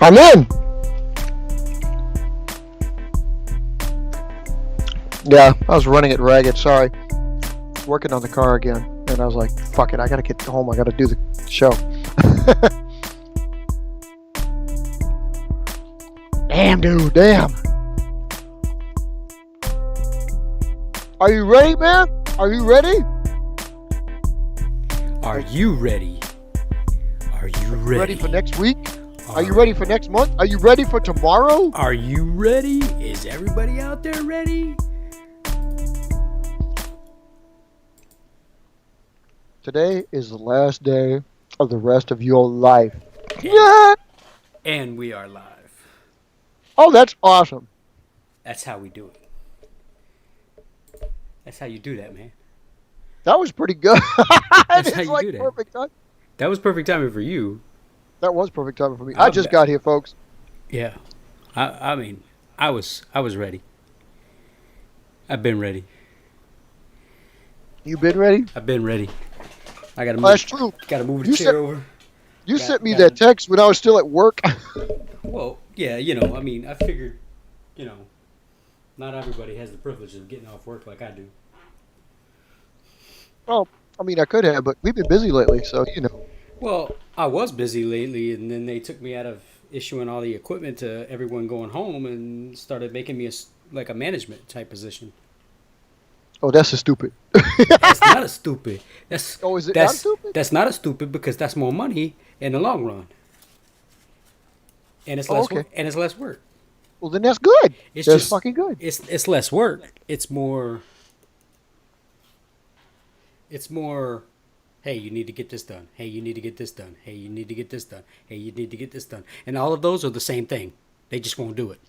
I'm in. Yeah, I was running it ragged. Sorry. I was working on the car again, and I was like, fuck it, I gotta get home. I gotta do the show. Damn, dude, damn. Are you ready, man? Are you ready? Are you ready? Are you ready? Ready for next week? Are you ready for next month? Are you ready for tomorrow? Are you ready? Is everybody out there ready? Today is the last day of the rest of your life. Yeah. And we are live. Oh, that's awesome. That's how we do it. That's how you do that, man. That was pretty good. That's how you do that. Perfect time. That was perfect timing for you. That was perfect timing for me. I just got here, folks. Yeah. I mean, I was ready. I've been ready. You been ready? I've been ready. I gotta move. That's true. Gotta move the chair over. You sent me that text when I was still at work. Well, yeah, you know, I mean, I figured, you know, not everybody has the privilege of getting off work like I do. Well, I mean, I could have, but we've been busy lately, so, you know. Well, I was busy lately, and then they took me out of issuing all the equipment to everyone going home and started making me like a management type position. Oh, that's a stupid. That's not a stupid. Is it not stupid? That's not a stupid because that's more money in the long run. And it's less work. And it's less work. Well, then that's good. It's that's just fucking good. It's less work. It's more. Hey, you need to get this done. Hey, you need to get this done. Hey, you need to get this done. Hey, you need to get this done. And all of those are the same thing. They just won't do it.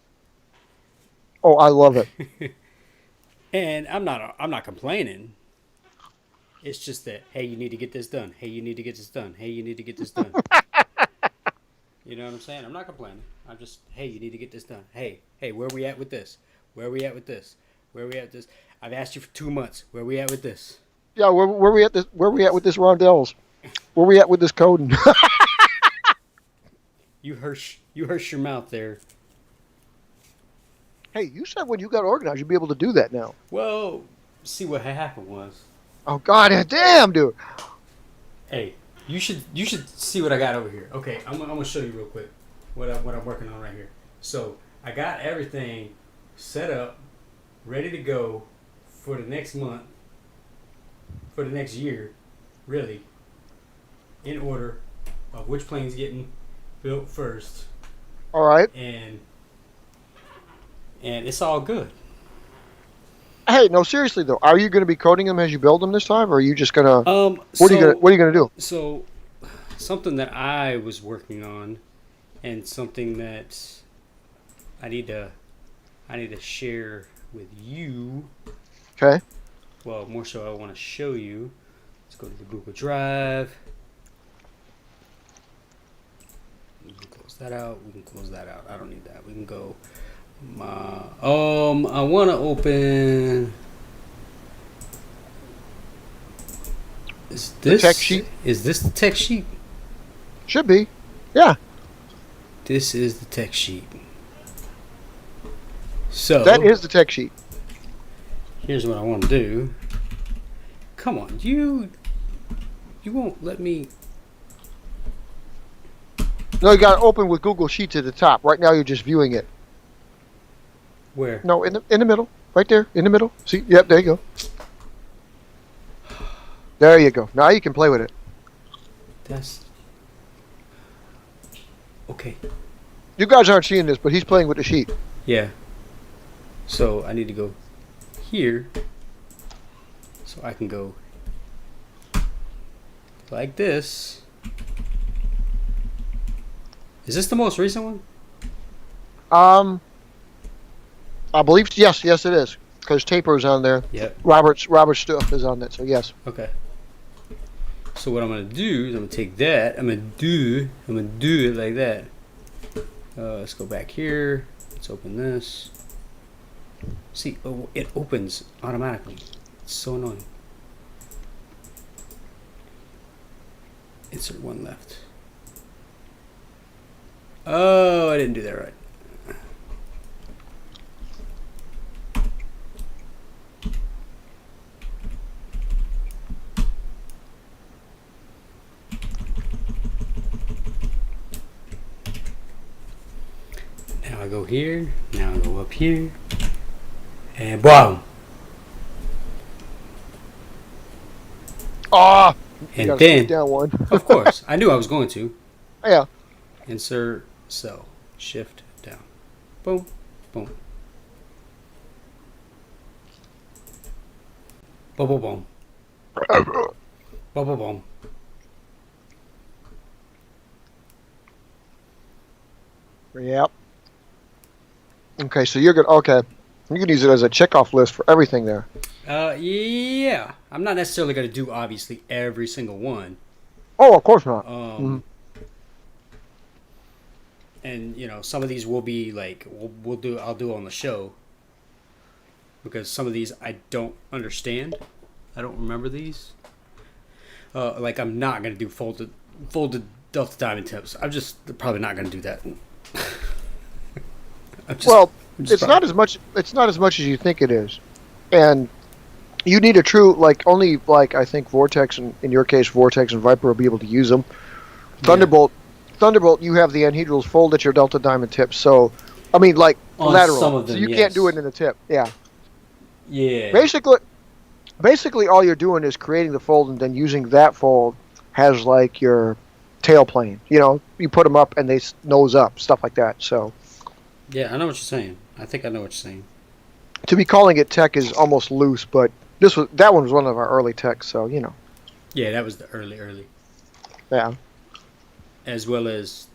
Oh, I love it. And I'm not complaining. It's just that, hey, you need to get this done. Hey, you need to get this done. Hey, you need to get this done. You know what I'm saying? I'm not complaining. I'm just, hey, you need to get this done. Hey, where we at with this? Where we at with this? Where we at with this? I've asked you for 2 months. Where we at with this? Yeah, where we at this? Where we at with this Rondell's? Where we at with this coding? You hush your mouth there. Hey, you said when you got organized, you'd be able to do that now. Well, see what happened was. Oh God, damn, dude. Hey, you should see what I got over here. Okay, I'm gonna show you real quick what I'm working on right here. So I got everything set up, ready to go for the next month, for the next year, really, in order of which plane's getting built first. All right. And it's all good. Hey, no, seriously though, are you going to be coding them as you build them this time, or are you just gonna? What are you gonna do? So, something that I was working on, and something that I need to share with you. Okay. Well, more so, I want to show you. Let's go to the Google Drive. We can close that out. We can close that out. I don't need that. We can go. I want to open. Is this the tech sheet? Is this the tech sheet? Should be. Yeah. This is the tech sheet. So that is the tech sheet. Here's what I want to do. Come on, you won't let me. No, you got to open with Google Sheets at the top. Right now, you're just viewing it. Where? No, in the middle, right there, in the middle. See, yep, there you go. There you go. Now you can play with it. That's okay. You guys aren't seeing this, but he's playing with the sheet. Yeah. So I need to go here, so I can go like this. Is this the most recent one? I believe yes, it is, because Taper's on there. Yep. Robert's stuff is on that, so yes. Okay. So what I'm gonna do is I'm gonna take that. I'm gonna do it like that. Let's go back here. Let's open this. See, it opens automatically. It's so annoying. Insert one left. Oh, I didn't do that right. Now I go here. Now I go up here. And boom. Ah! And then, down one. of course, I knew I was going to. Yeah. Insert cell. Shift down. Boom. Boom. Boom, boom, boom. Boom, boom, boom. Yep. Okay, so you're good. Okay. You can use it as a checkoff list for everything there. Yeah. I'm not necessarily going to do, obviously, every single one. Oh, of course not. And, you know, some of these will be, like, I'll do on the show. Because some of these I don't understand. I don't remember these. Like, I'm not going to do folded Delta Diamond tips. I'm just probably not going to do that. It's not as much as you think it is, and you need a true only I think Vortex and in your case Vortex and Viper will be able to use them. Thunderbolt, you have the anhedrals fold at your Delta Diamond tips, so I mean on lateral, some of them, so you yes. can't do it in the tip. Yeah. Yeah. Basically, all you're doing is creating the fold and then using that fold as your tail plane. You know, you put them up and they nose up, stuff like that. So. Yeah, I know what you're saying. I think I know what you're saying. To be calling it tech is almost loose, but that one was one of our early techs, so you know. Yeah, that was the early. Yeah. As well as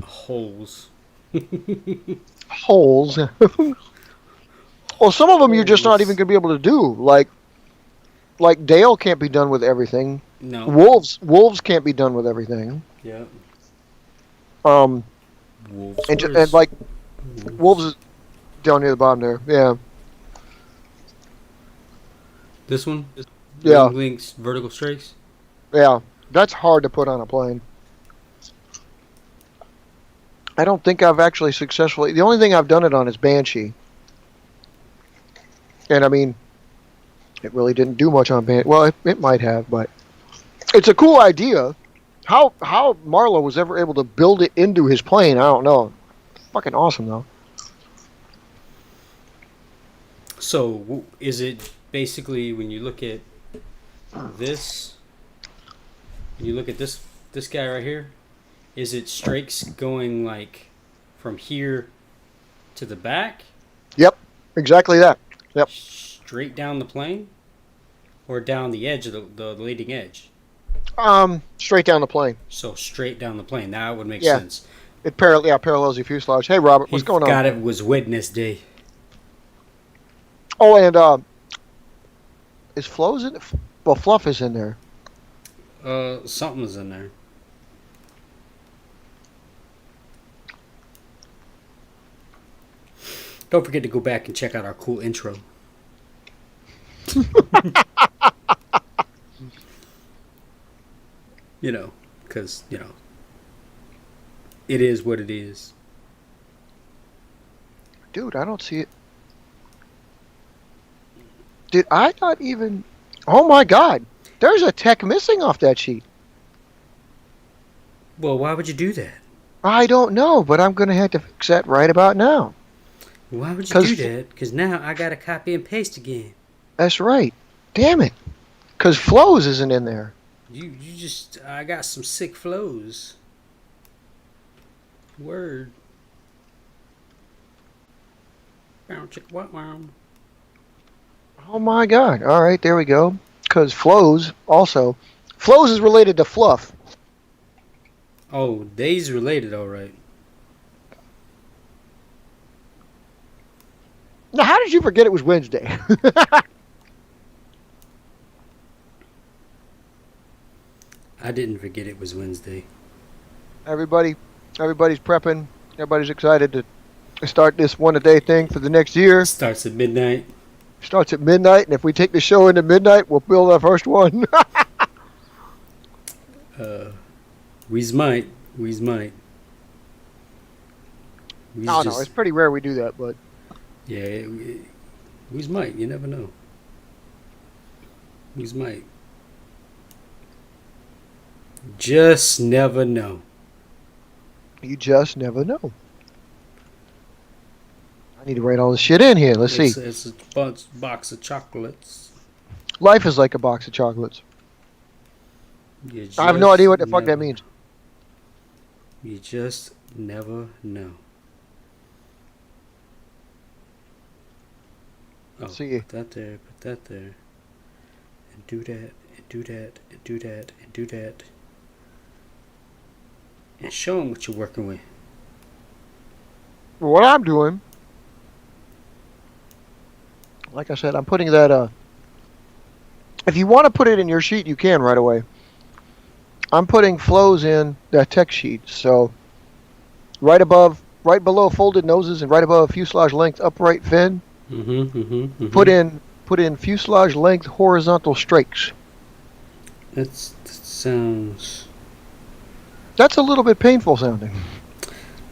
holes. Holes. Well, some of them you're just not even gonna be able to do. Like Dale can't be done with everything. No. Wolves can't be done with everything. Yeah. Wolves Wolves is down near the bottom there. Yeah. This one? Yeah. Links, vertical strakes? Yeah. That's hard to put on a plane. I don't think I've actually successfully... The only thing I've done it on is Banshee. And I mean, it really didn't do much on Banshee. Well, it might have, but... It's a cool idea. How Marlowe was ever able to build it into his plane, I don't know. Fucking awesome, though. So, is it basically when you look at this, when you look at this guy right here, is it strakes going from here to the back? Yep, exactly that. Yep. Straight down the plane, or down the edge of the leading edge? Straight down the plane. So straight down the plane. That would make Yeah. sense. It parallels your fuselage. Hey, Robert, what's going on? God, it was Wednesday. Oh, and is Flo's in? Well, Fluff is in there. Something's in there. Don't forget to go back and check out our cool intro. You know, because, you know, it is what it is. Dude, I don't see it. Did I not even... Oh my god. There's a tech missing off that sheet. Well, why would you do that? I don't know, but I'm going to have to fix that right about now. Why would you do that? Because now I got to copy and paste again. That's right. Damn it. Because Flows isn't in there. I got some sick flows. Word. Oh my god. Alright, there we go. Because Flows is related to Fluff. Oh, they's related, alright. Now, how did you forget it was Wednesday? I didn't forget it was Wednesday. Everybody's prepping. Everybody's excited to start this one-a-day thing for the next year. Starts at midnight. Starts at midnight, and if we take the show into midnight, we'll build our first one. We's might. We's might. We's No, just, it's pretty rare we do that, but yeah, we's might. You never know. We's might. Just never know. you just never know. I need to write all this shit in here. Let's see. It's a box of chocolates. Life is like a box of chocolates. I have no idea what the fuck that means. You just never know. Oh, See. put that there, put that there. And do that, and do that, and do that, and do that. And show them what you're working with. What I'm doing, like I said, I'm putting that, if you want to put it in your sheet, you can right away. I'm putting flows in that text sheet. So right below folded noses and right above fuselage length upright fin, put in fuselage length horizontal strakes. That sounds... That's a little bit painful sounding.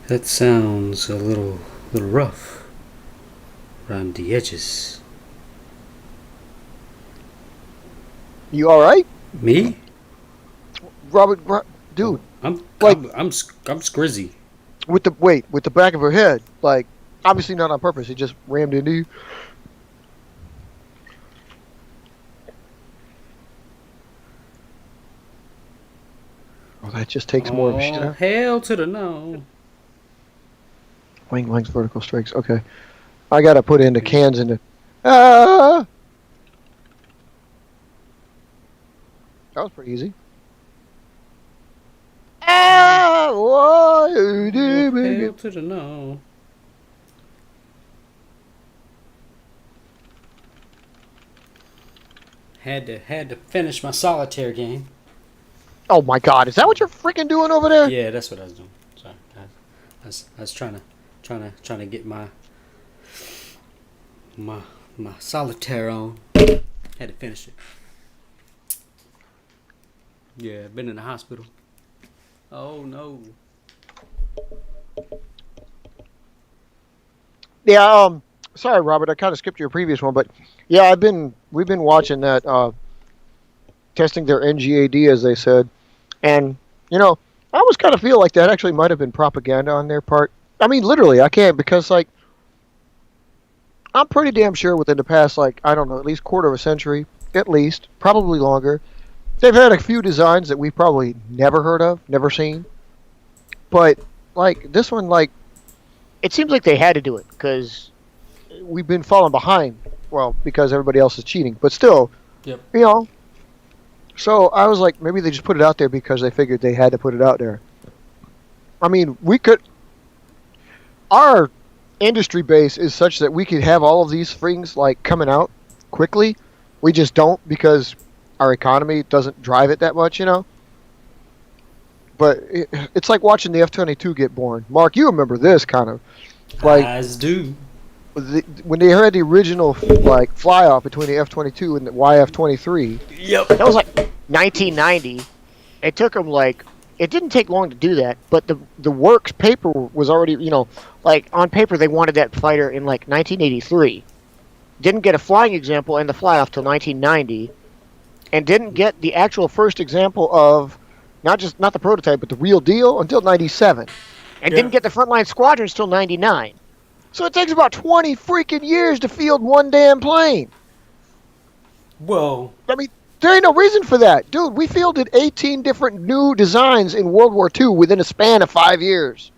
That sounds a little rough around the edges. You all right? Me? Robert, dude. I'm scrizzy. With the back of her head, like obviously not on purpose. It just rammed into you. Oh, that just takes more of a shit out. Hell to the no. Wing length vertical strakes. Okay, I gotta put in the cans in the. Ah! That was pretty easy. Ah! Why did Hell to the no. Had to finish my solitaire game. Oh my God! Is that what you're freaking doing over there? Yeah, that's what I was doing. Sorry, I was trying to get my solitaire on. Had to finish it. Yeah, been in the hospital. Oh no. Yeah. Sorry, Robert. I kind of skipped your previous one, but yeah, we've been watching that, testing their NGAD as they said, and you know, I almost kind of feel like that actually might have been propaganda on their part. I mean, literally, I can't because like I'm pretty damn sure within the past I don't know at least quarter of a century, at least probably longer, they've had a few designs that we've probably never heard of, never seen, but like this one, like it seems like they had to do it because we've been falling behind. Well, because everybody else is cheating, but still, Yep. you know. So I was like, maybe they just put it out there because they figured they had to put it out there. I mean, our industry base is such that we could have all of these things like coming out quickly. We just don't because our economy doesn't drive it that much, you know. But it's like watching the F-22 get born. Mark, you remember this kind of like As do. when they had the original like fly off between the F-22 and the YF-23. Yep. That was like 1990. It took them it didn't take long to do that, but the works paper was already, like on paper they wanted that fighter in like 1983. Didn't get a flying example and the fly off till 1990, and didn't get the actual first example of not the prototype but the real deal until 97, and didn't get the frontline squadrons till 99. So it takes about 20 freaking years to field one damn plane. Well, I mean, there ain't no reason for that. Dude, we fielded 18 different new designs in World War II within a span of 5 years.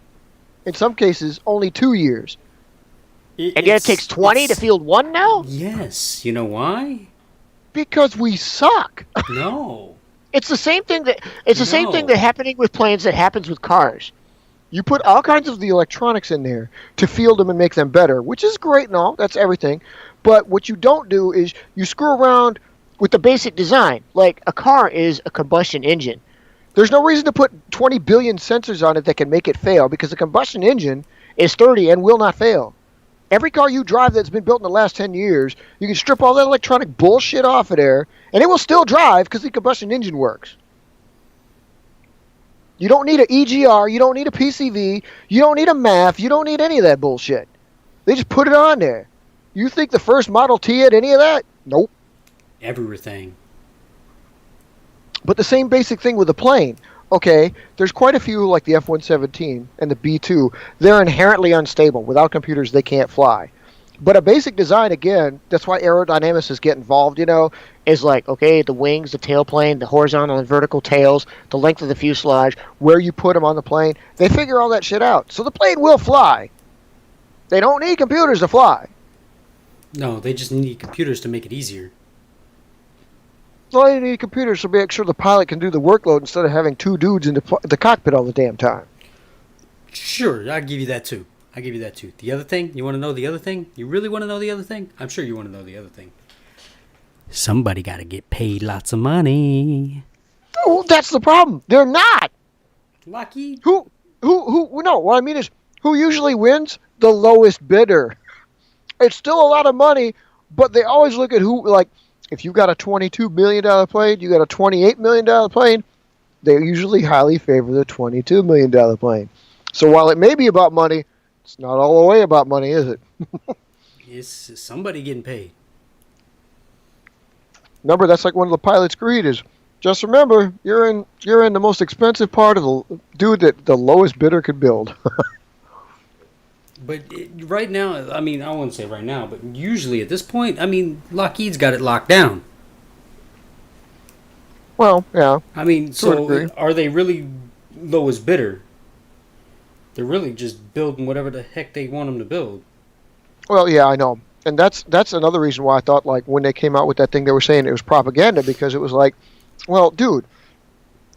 In some cases, only 2 years. And yet it takes 20 to field one now? Yes. You know why? Because we suck. No. It's the same thing that happening with planes that happens with cars. You put all kinds of the electronics in there to field them and make them better, which is great and all. That's everything. But what you don't do is you screw around with the basic design. Like a car is a combustion engine. There's no reason to put 20 billion sensors on it that can make it fail because a combustion engine Is sturdy and will not fail. Every car you drive that's been built in the last 10 years, you can strip all that electronic bullshit off of there, and it will still drive because the combustion engine works. You don't need an EGR. You don't need a PCV. You don't need a MAF. You don't need any of that bullshit. They just put it on there. You think the first Model T had any of that? Nope. Everything. But the same basic thing with the plane. Okay, there's quite a few like the F-117 and the B-2. They're inherently unstable. Without computers, they can't fly. But a basic design, again, that's why aerodynamicists get involved, Is like, okay, the wings, the tailplane, the horizontal and vertical tails, the length of the fuselage, where you put them on the plane. They figure all that shit out. So the plane will fly. They don't need computers to fly. No, they just need computers to make it easier. All you need computers to make sure the pilot can do the workload instead of having two dudes in the cockpit all the damn time. Sure, I'll give you that too. The other thing, you want to know the other thing? You really want to know the other thing? I'm sure you want to know the other thing. Somebody got to get paid lots of money. Oh, that's the problem. They're not. Lockheed? Who, no, what I mean is, who usually wins? The lowest bidder. It's still a lot of money, but they always look at who, like, if you've got a $22 million plane, you got a $28 million plane, they usually highly favor the $22 million plane. So while it may be about money, it's not all the way about money, is it? It's somebody getting paid. Remember, that's like one of the pilot's creed is, just remember, you're in the most expensive part of the dude that the lowest bidder could build. But right now, I mean, I wouldn't say right now, but usually at this point, I mean, Lockheed's got it locked down. Well, yeah. I mean, so are they really lowest bidder? They're really just building whatever the heck they want them to build. Well, yeah, I know. And that's another reason why I thought, like, when they came out with that thing, they were saying it was propaganda, because it was like, well, dude,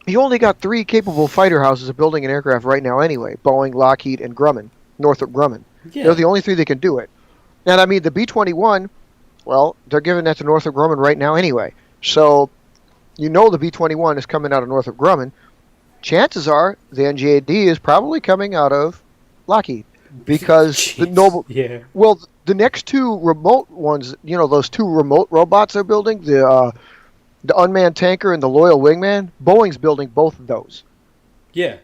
you only got 3 capable fighter houses of building an aircraft right now anyway. Boeing, Lockheed, and Grumman. Northrop Grumman. Yeah. They're the only 3 that can do it. And I mean, the B-21, well, they're giving that to Northrop Grumman right now anyway. So, the B-21 is coming out of Northrop Grumman. Chances are the NGAD is probably coming out of Lockheed. Because the Noble... Yeah. Well, the next 2 remote ones, those 2 remote robots they're building, the unmanned tanker and the loyal wingman, Boeing's building both of those. Yeah.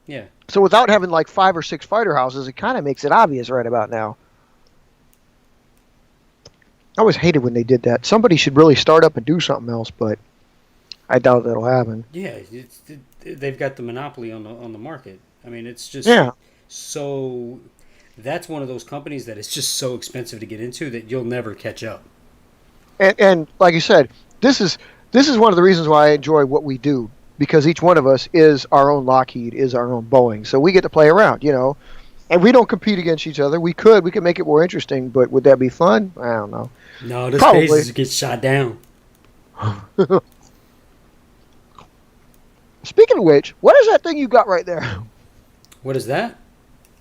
Yeah. So without having like 5 or 6 fighter houses, it kind of makes it obvious right about now. I always hated when they did that. Somebody should really start up and do something else, but I doubt that'll happen. Yeah, they've got the monopoly on the market. I mean, it's just so that's one of those companies that is just so expensive to get into that you'll never catch up. And like you said, this is one of the reasons why I enjoy what we do. Because each one of us is our own Lockheed, is our own Boeing. So we get to play around, And we don't compete against each other. We could make it more interesting, but would that be fun? I don't know. No, this bases get shot down. Speaking of which, what is that thing you got right there? What is that?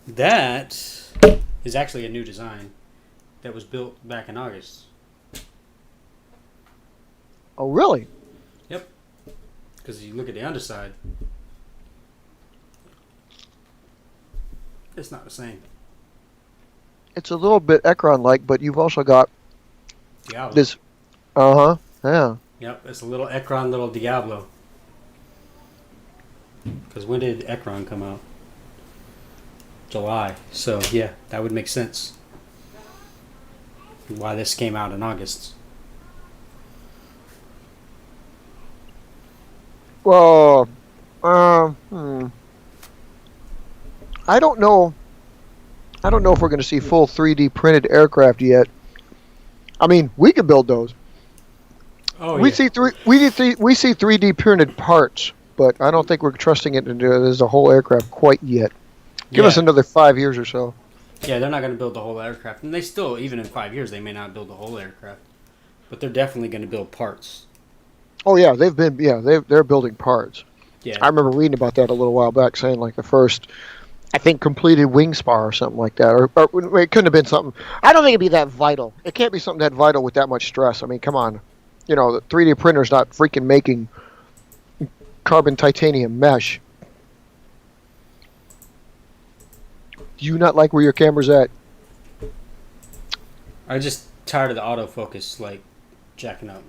That is actually a new design that was built back in August. Oh, really? Yep. Because you look at the underside, it's not the same. It's a little bit Ekron-like, but you've also got Diablo. this. Yeah. Yep, it's a little Ekron, little Diablo. Because when did Ekron come out? July. So yeah, that would make sense. Why this came out in August. Well, I don't know. I don't know if we're going to see full 3D printed aircraft yet. I mean, we could build those. Oh, we yeah. see 3D printed parts, but I don't think we're trusting it as a whole aircraft quite yet. Give us another 5 years or so. Yeah, they're not going to build the whole aircraft, and they still, even in 5 years, they may not build the whole aircraft, but they're definitely going to build parts. Oh yeah, they're building parts. Yeah, I remember reading about that a little while back, saying like the first, I think, completed wing spar or something like that, or it couldn't have been something. I don't think it'd be that vital. It can't be something that vital with that much stress. I mean, come on, the 3D printer's not freaking making carbon titanium mesh. Do you not like where your camera's at? I'm just tired of the autofocus, like, jacking up.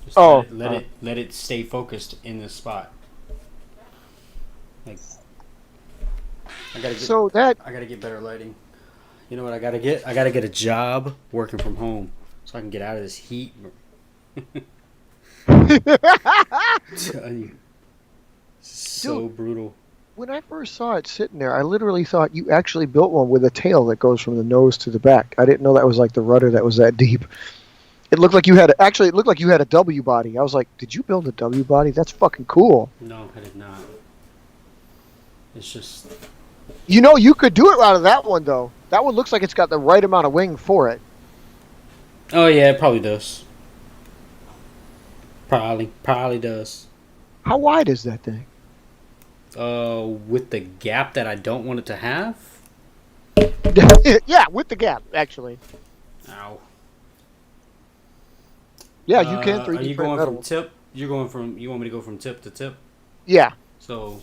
Just let it stay focused in this spot. Like, I gotta get. So that I gotta get better lighting. You know what I gotta get? I gotta get a job working from home so I can get out of this heat. I'm telling you, it's so brutal. when I first saw it sitting there, I literally thought you actually built one with a tail that goes from the nose to the back. I didn't know that was like the rudder that was that deep. It looked like you had it looked like you had a W body. I was like, did you build a W body? That's fucking cool. No, I did not. It's just. You know, you could do it out of that one though. That one looks like it's got the right amount of wing for it. Oh yeah, it probably does. Probably does. How wide is that thing? With the gap that I don't want it to have. Yeah, with the gap, actually. Ow. Yeah, you can 3D Are you print going metal. from tip? You're going from. You want me to go from tip to tip? Yeah, So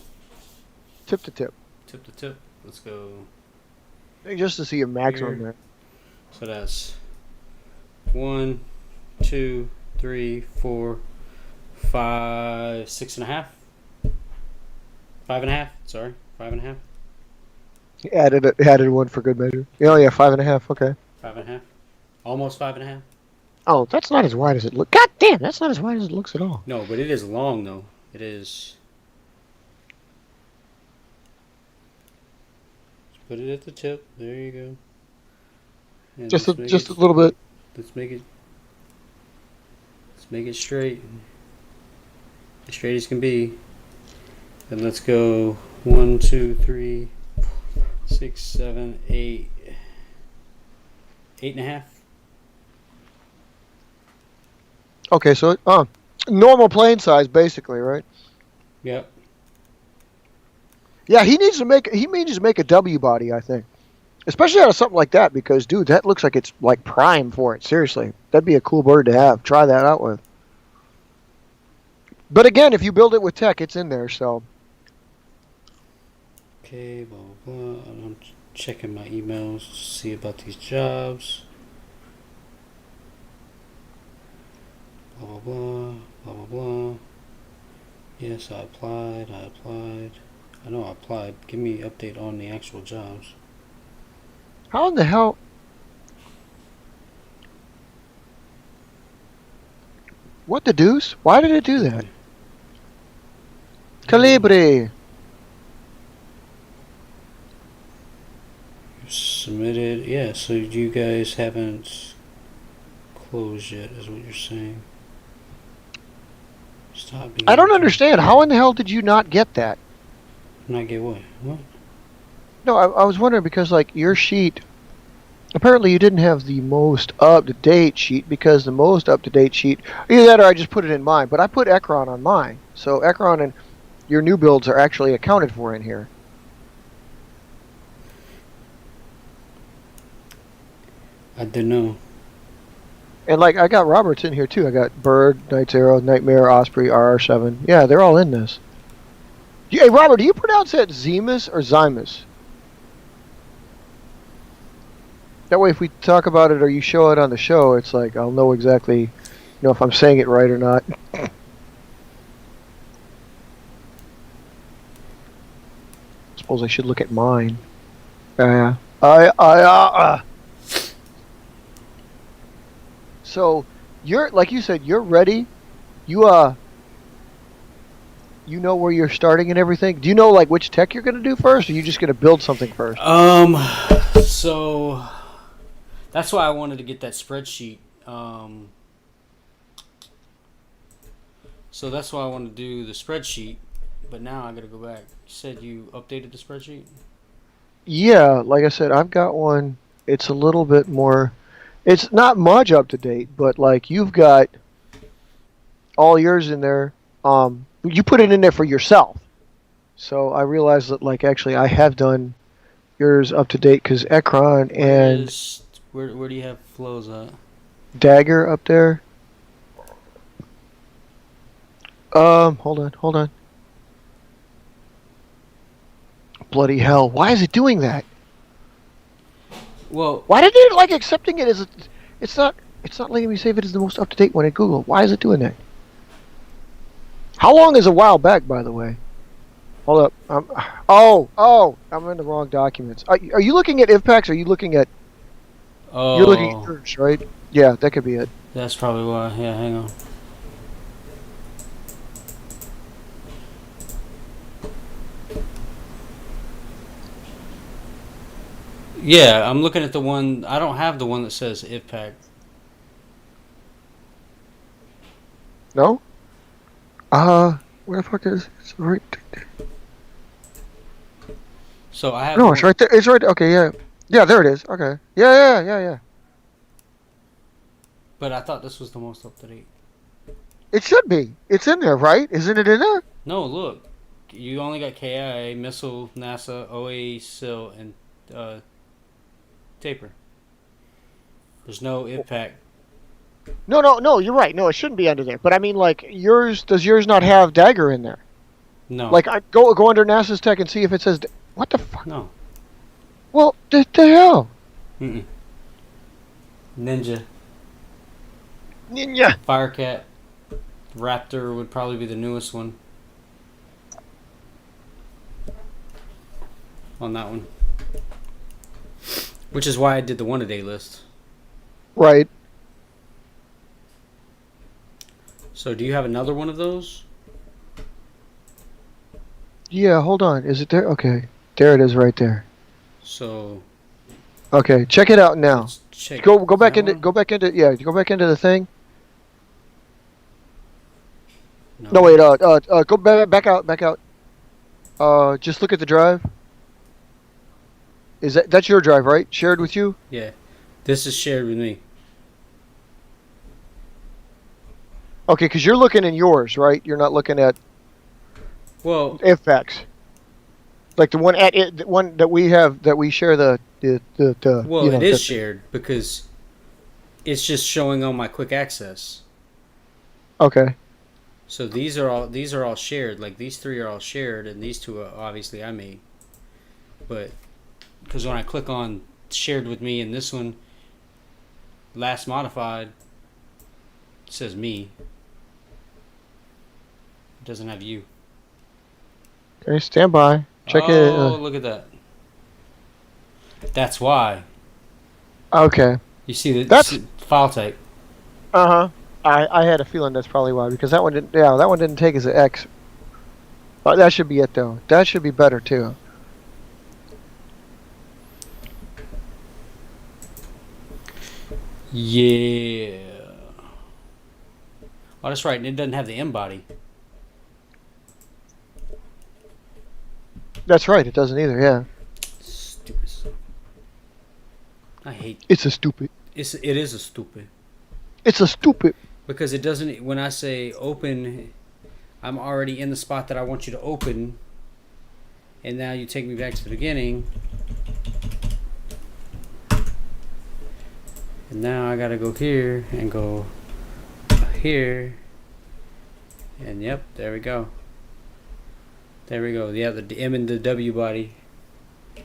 tip to tip. tip to tip. Let's go. Just to see your maximum Here. there. So that's 1, 2, 3, 4, 5, 6.5. 5.5. Sorry, 5.5. Added one for good measure. Oh yeah, 5.5. Okay. 5.5. Almost 5.5. Oh, that's not as wide as it looks. God damn, that's not as wide as it looks at all. No, but it is long though. It is. Just put it at the tip. There you go. And Just let's make just it- a little bit. Let's make it. Let's make it straight. As straight as can be. And let's go 1, 2, 3, 6, 7, 8. 8.5. Okay, so normal plane size basically, right? Yep. Yeah, he needs to make a W body, I think. Especially out of something like that because dude, that looks like it's like prime for it. Seriously. That'd be a cool bird to have. Try that out with. But again, if you build it with tech, it's in there, so Okay, blah blah blah. I'm checking my emails to see about these jobs. Blah blah blah. Blah blah blah. Yes, I applied. I know I applied. Give me an update on the actual jobs. how in the hell what the deuce? Why did it do that? Calibri. Submitted. Yeah, so you guys haven't closed yet, is what you're saying. Stop being. I don't understand. How in the hell did you not get that? Not get what? What? No, I was wondering because like your sheet, apparently you didn't have the most up-to-date sheet because the most up-to-date sheet, either that or I just put it in mine. But I put Ekron on mine, so Ekron and your new builds are actually accounted for in here. I don't know. And like I got Roberts in here too. I got Bird, Knight's Arrow, Nightmare, Osprey, RR7. Yeah, they're all in this. Hey Robert, do you pronounce that Zimus or Zimus? That way, if we talk about it or you show it on the show, it's like I'll know exactly, if I'm saying it right or not. Suppose I should look at mine. So, you're like you said, you're ready. You know where you're starting and everything. Do you know like which tech you're gonna do first, or are you just gonna build something first? So that's why I wanted to get that spreadsheet. So that's why I want to do the spreadsheet. But now I gotta go back. You said you updated the spreadsheet? Yeah, like I said, I've got one. It's a little bit more. It's not much up to date, but like you've got all yours in there. You put it in there for yourself. So I realized that like actually I have done yours up to date because Ekron and Where do you have flows at? Dagger up there. Hold on. Bloody hell! Why is it doing that? Well, Why did it like accepting it as it's not letting me save it as the most up to date one at Google. Why is it doing that? How long is a while back, by the way? Hold up. I'm in the wrong documents. Are you looking at IVPACs? Or are you looking at? You're looking at Oh, yours, right? Yeah, that could be it. that's probably why. Yeah, hang on. Yeah, I'm looking at the one. I don't have the one that says IVPAC. No. Where the fuck is? It's right. So I have the No, it's one. right there. It's right. Okay, yeah, yeah. There it is. Okay. Yeah. But I thought this was the most up to date. It should be. It's in there, right? Isn't it in there? No, look. You only got KIA, Missile, NASA, OA, SIL, and Taper. There's no IVPAC. No. You're right. No, it shouldn't be under there. But I mean, like yours. Does yours not have Dagger in there? No. Like, I go under NASA's tech and see if it says. What the fuck? No. Well, the hell? Mm-mm. Ninja. Ninja. Firecat. Raptor would probably be the newest one. On that one. Which is why I did the one-a-day list. Right. So do you have another one of those? Yeah. Hold on. Is it there? Okay. There it is, right there. So Okay. Check it out now. let's check. Go back that into. one? Go back into. Yeah. Go back into the thing. No. No, wait. Go back out. Back out. Just look at the drive. That's your drive, right? Shared with you? Yeah. This is shared with me. Okay, because you're looking in yours, right? You're not looking at Well, IVPACs. Like the one the one that we have that we share the well, you know, it is the- shared because it's just showing on my quick access. Okay. So these are all shared. Like these three are all shared, and these two are obviously I made. But because when I click on shared with me and this one, last modified, it says me. It doesn't have you. Okay, stand by. Check Oh, it. look at that. That's why. Okay. You see the That's- file type. Uh-huh. I had a feeling that's probably why, because that one didn't. Yeah, that one didn't take as an X. That should be it though. That should be better too. Yeah. Oh, that's right. And it doesn't have the M body. That's right. It doesn't either. Yeah. Stupid. I hate. It's a stupid. It is a stupid. It's a stupid. Because it doesn't. When I say open, I'm already in the spot that I want you to open. And now you take me back to the beginning. And now I gotta go here and go here. And yep, there we go. There we go. Yeah, the M and the W body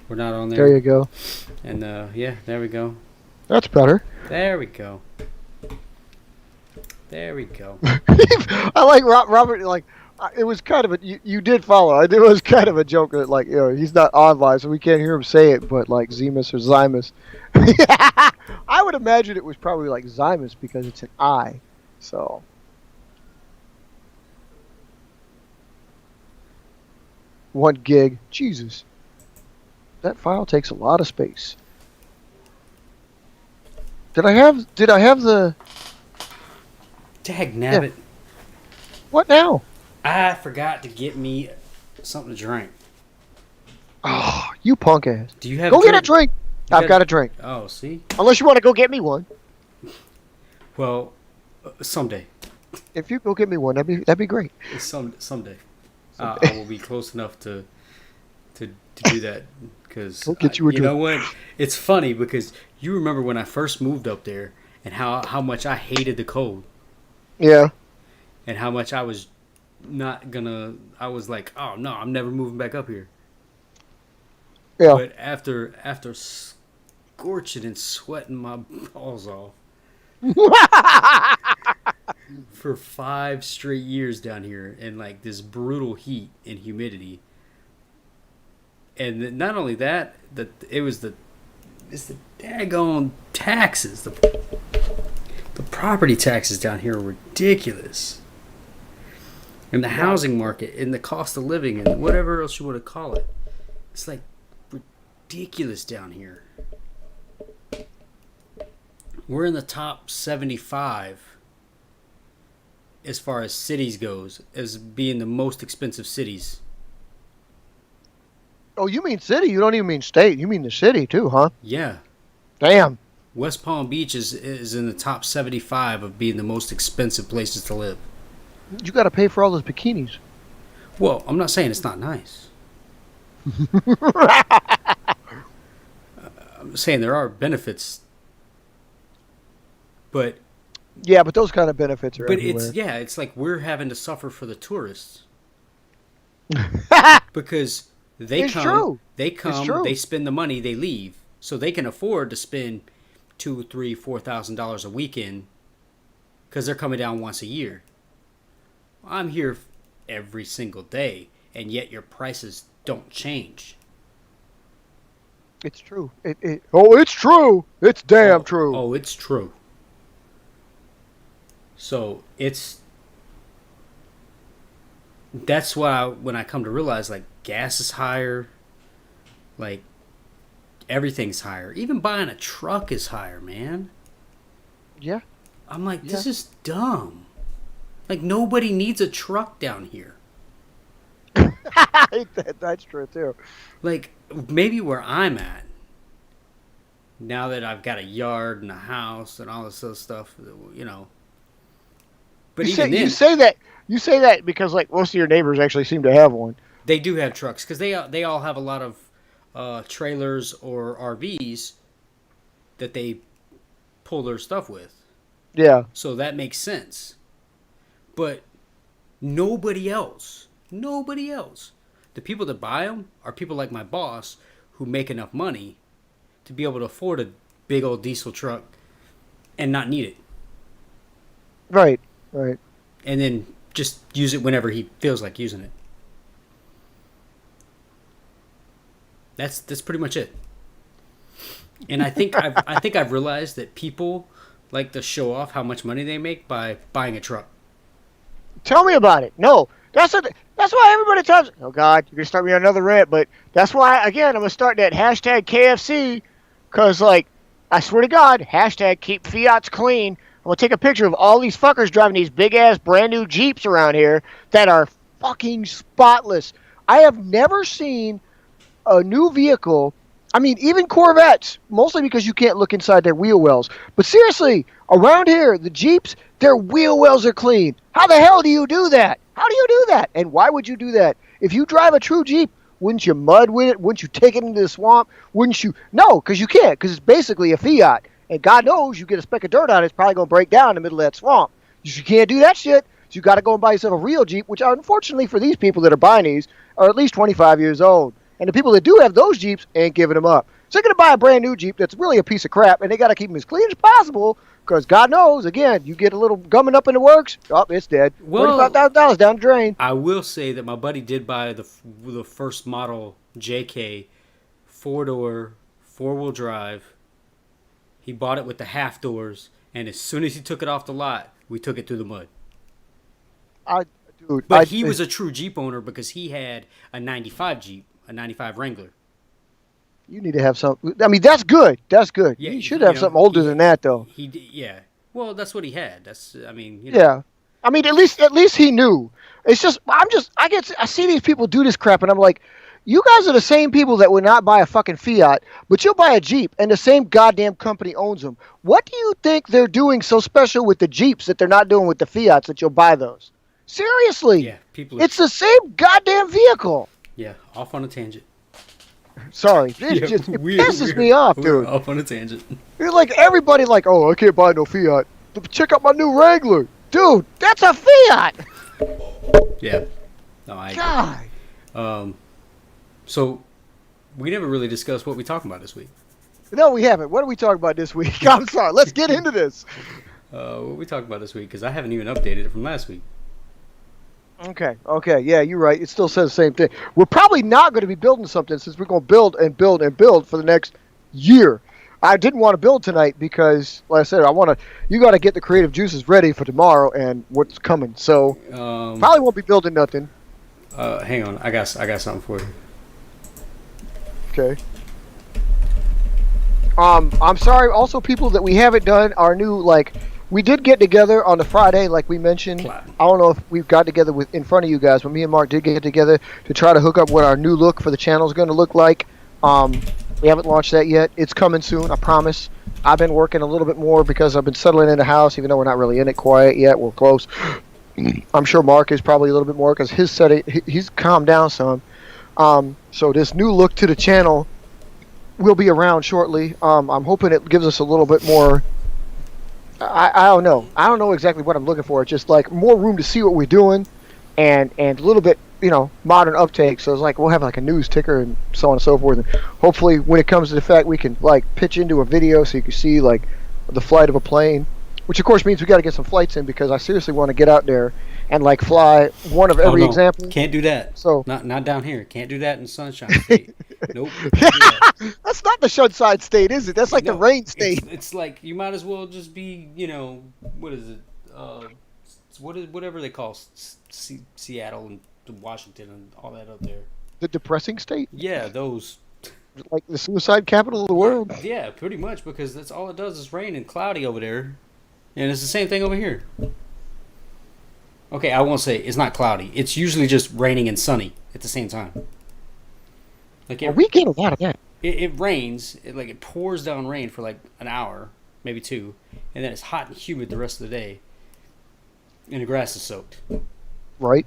were not on there. There you go. And yeah, there we go. That's better. There we go. There we go. I like Robert. Like it was kind of a. You did follow. It was kind of a joke that like he's not on live, so we can't hear him say it. But like Zimus or Zimus. I would imagine it was probably like Zimus because it's an I. So. One gig. Jesus. That file takes a lot of space. Did I have the Dag nabbit. what now? I forgot to get me something to drink. Oh, you punk ass. Do you have Go a get a drink? drink. I've got a drink. Oh, see? Unless you want to go get me one. Well, someday. If you go get me one, that'd be great. Someday. I will be close enough to do that because We'll get you a you know drink. what? It's funny because you remember when I first moved up there and how much I hated the cold Yeah. and how much I was not gonna. I was like, oh no, I'm never moving back up here. Yeah. But after scorching and sweating my balls off for 5 straight years down here in like this brutal heat and humidity, And not only that, it's the daggone taxes. The property taxes down here are ridiculous. And the housing market and the cost of living and whatever else you want to call it. It's like ridiculous down here. We're in the top 75 as far as cities goes, as being the most expensive cities. Oh, you mean city? You don't even mean state. You mean the city too, huh? Yeah. Damn. West Palm Beach is in the top 75 of being the most expensive places to live. You got to pay for all those bikinis. Well, I'm not saying it's not nice. I'm saying there are benefits, but yeah, but those kind of benefits are everywhere. It's like we're having to suffer for the tourists because they come, they spend the money, they leave, so they can afford to spend $2,000, $3,000, $4,000 a weekend because they're coming down once a year. I'm here every single day, and yet your prices don't change. It's true. It's true. It's damn true. Oh, it's true. So that's why when I come to realize, like, gas is higher, like everything's higher. Even buying a truck is higher, man. Yeah. I'm like, this is dumb. Like, nobody needs a truck down here. That's true, too. Like, maybe where I'm at, now that I've got a yard and a house and all this other stuff, you know. But you say that because, like, most of your neighbors actually seem to have one. They do have trucks because they all have a lot of trailers or RVs that they pull their stuff with. Yeah. So that makes sense. But nobody else. The people that buy them are people like my boss who make enough money to be able to afford a big old diesel truck and not need it. Right. And then just use it whenever he feels like using it. That's pretty much it. And I think I've realized that people like to show off how much money they make by buying a truck. Tell me about it. No, that's why everybody tells. Oh God, you're gonna start me on another rant, but that's why again I'm gonna start that hashtag KFC, because like I swear to God, hashtag keep Fiats clean. I'm gonna take a picture of all these fuckers driving these big ass brand new Jeeps around here that are fucking spotless. I have never seen a new vehicle. I mean, even Corvettes, mostly because you can't look inside their wheel wells. But seriously, around here, the Jeeps, their wheel wells are clean. How the hell do you do that? How do you do that? And why would you do that? If you drive a true Jeep, wouldn't you mud with it? Wouldn't you take it into the swamp? Wouldn't you? No, because you can't, because it's basically a Fiat. And God knows you get a speck of dirt on it, it's probably going to break down in the middle of that swamp. You can't do that shit. So you got to go and buy yourself a real Jeep, which unfortunately for these people that are buying these are at least 25 years old. And the people that do have those Jeeps ain't giving them up. So they're going to buy a brand new Jeep that's really a piece of crap, and they got to keep them as clean as possible because God knows, again, you get a little gumming up in the works, it's dead. Well, $35,000 down the drain. I will say that my buddy did buy the first model JK, 4-door, 4-wheel drive. He bought it with the half doors, and as soon as he took it off the lot, we took it through the mud. But he was a true Jeep owner because he had a 95 Jeep, a 95 Wrangler. You need to have some. I mean, that's good. That's good. Yeah, you should have something older than that, though. Yeah. Well, that's what he had. Yeah. I mean, at least he knew. It's just, I see these people do this crap, and I'm like, you guys are the same people that would not buy a fucking Fiat, but you'll buy a Jeep, and the same goddamn company owns them. What do you think they're doing so special with the Jeeps that they're not doing with the Fiats that you'll buy those? Seriously. Yeah, it's the same goddamn vehicle. Yeah, off on a tangent. Sorry, it pisses me off, dude. We're off on a tangent. You're like everybody, like, oh, I can't buy no Fiat. Check out my new Wrangler, dude. That's a Fiat. Yeah. No, I agree. God. So we never really discussed what we talking about this week. No, we haven't. What are we talking about this week? I'm sorry. Let's get into this. What are we talking about this week? Because I haven't even updated it from last week. Okay, yeah, you're right. It still says the same thing. We're probably not going to be building something since we're going to build and build and build for the next year. I didn't want to build tonight because, like I said, you got to get the creative juices ready for tomorrow and what's coming. So, probably won't be building nothing. Hang on, I got something for you. Okay. I'm sorry. Also, people that we haven't done our new we did get together on the Friday, like we mentioned. Platinum. I don't know if we've got together in front of you guys, but me and Mark did get together to try to hook up what our new look for the channel is going to look like. We haven't launched that yet. It's coming soon, I promise. I've been working a little bit more because I've been settling in the house, even though we're not really in it quiet yet. We're close. I'm sure Mark is probably a little bit more because his setting, he's calmed down some. So this new look to the channel will be around shortly. I'm hoping it gives us a little bit more. I don't know. I don't know exactly what I'm looking for. It's just like more room to see what we're doing, and a little bit, modern uptake. So it's like we'll have like a news ticker and so on and so forth. And hopefully, when it comes to the fact we can pitch into a video so you can see the flight of a plane, which of course means we got to get some flights in because I seriously want to get out there and fly one of every example. Can't do that. So not down here. Can't do that in Sunshine State. Nope. That's not the Sunshine State, is it? That's the rain state. It's like you might as well just be, what is it? Whatever they call Seattle and Washington and all that up there. The depressing state? Yeah, those. Like the suicide capital of the world? Yeah, pretty much, because that's all it does is rain and cloudy over there. And it's the same thing over here. Okay, I won't say it's not cloudy. It's usually just raining and sunny at the same time. We get a lot of that. It rains, it pours down rain for an hour, maybe two, and then it's hot and humid the rest of the day, and the grass is soaked. Right.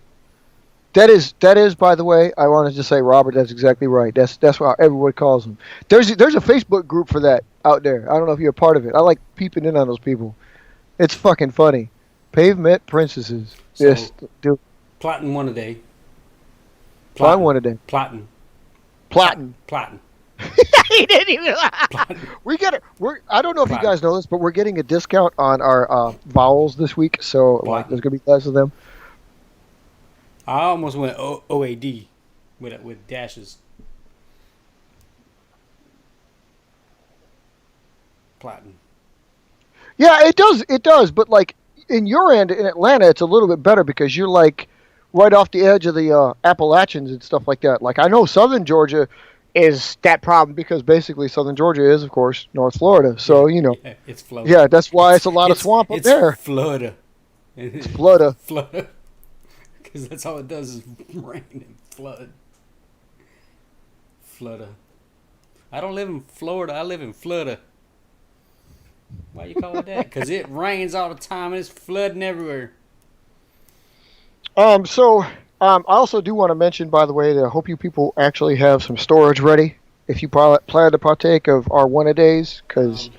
That is, by the way, I wanted to say, Robert, that's exactly right. That's what everyone calls them. There's a Facebook group for that out there. I don't know if you're a part of it. I like peeping in on those people. It's fucking funny. Pavement princesses. So, yes, do. Plotting one a day. Plotting one a day. Plotting. He didn't even. We get it. I don't know if you guys know this, but we're getting a discount on our vowels this week. So there's gonna be less of them. I almost went OAD with dashes. Plotting. Yeah, it does. But in your end, in Atlanta, it's a little bit better because you're right off the edge of the Appalachians and stuff like that. I know Southern Georgia is that problem because basically Southern Georgia is, of course, North Florida. So, yeah, it's Florida. Yeah, that's why it's a lot of swamp up there. Florida. It's Florida. Florida. Because that's all it does is rain and flood. Florida. I don't live in Florida. I live in Florida. Why you call it that? Because it rains all the time and it's flooding everywhere. I also do want to mention, by the way, that I hope you people actually have some storage ready if you plan to partake of our one-a-days, because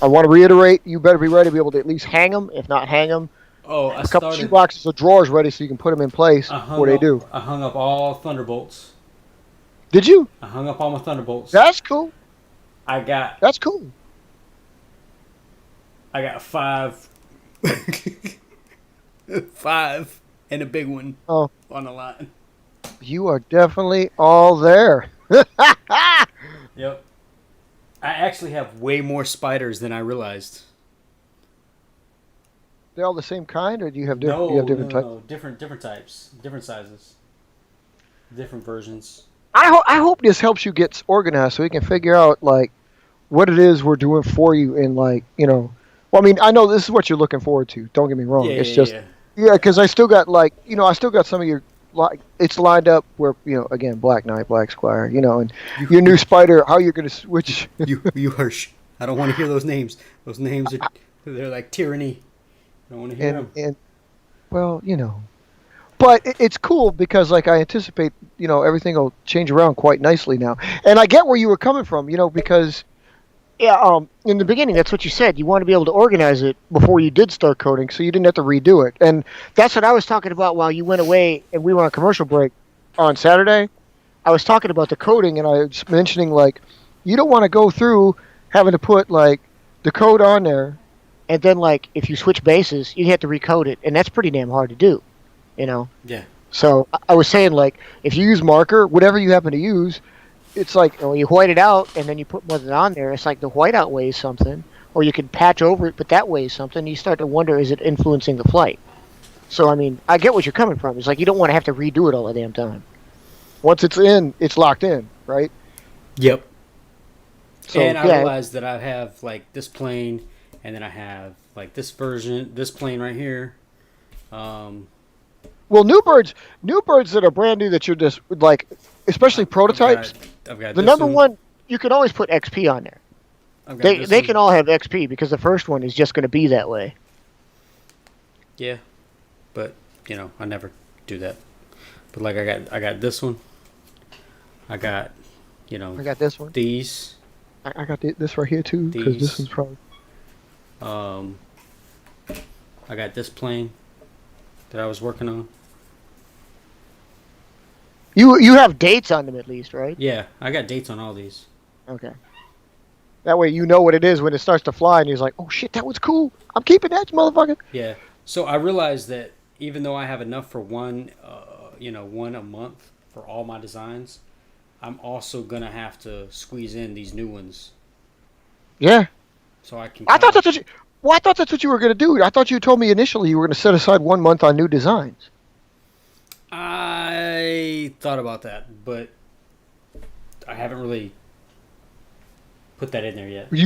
I want to reiterate, you better be ready to be able to at least hang them, if not hang them. A couple shoe boxes of drawers ready so you can put them in place before they do. I hung up all Thunderbolts. Did you? I hung up all my Thunderbolts. That's cool. That's cool. I got 5. 5 and a big one on the line. You are definitely all there. Yep. I actually have way more spiders than I realized. They're all the same kind, or do you have different types? No, different types, different sizes, different versions. I hope this helps you get organized so we can figure out what it is we're doing for you in Well, I mean, I know this is what you're looking forward to. Don't get me wrong. Yeah, because I still got I still got some of your it's lined up where again, Black Knight, Black Squire, and your new spider. How you're gonna switch? you harsh. I don't want to hear those names. Those names they're like tyranny. I don't want to hear them. And well, but it's cool because I anticipate everything will change around quite nicely now, and I get where you were coming from, because. Yeah, in the beginning, that's what you said. You want to be able to organize it before you did start coding, so you didn't have to redo it. And that's what I was talking about while you went away and we were on commercial break on Saturday. I was talking about the coding, and I was mentioning, you don't want to go through having to put, the code on there, and then, if you switch bases, you have to recode it, and that's pretty damn hard to do, Yeah. So I was saying, like, if you use marker, whatever you happen to use, it's like, you white it out and then you put something on there. It's like the whiteout weighs something, or you can patch over it, but that weighs something. You start to wonder, is it influencing the flight? So I mean, I get what you're coming from. It's like you don't want to have to redo it all the damn time. Once it's in, it's locked in, right? Yep. So And I yeah, realized that I have like this plane, and then I have like this version, this plane right here. well, new birds that are brand new that you're just like, especially prototypes. I've got The this number one. one, You can always put XP on there. I've got They this they one. can all have XP because the first one is just going to be that way. Yeah, but I never do that. But like I got this one. I got I got this one. these. I got this right here too because These. this one's probably. I got this plane that I was working on. You have dates on them at least, right? Yeah, I got dates on all these. Okay. That way you know what it is when it starts to fly, and you're like, "Oh shit, that was cool. I'm keeping that, motherfucker." Yeah. So I realized that even though I have enough for one a month for all my designs, I'm also gonna have to squeeze in these new ones Yeah, so I can. I thought that's what you. Well, I thought that's what you were gonna do. I thought you told me initially you were gonna set aside 1 month on new designs. I thought about that, but I haven't really put that in there yet. But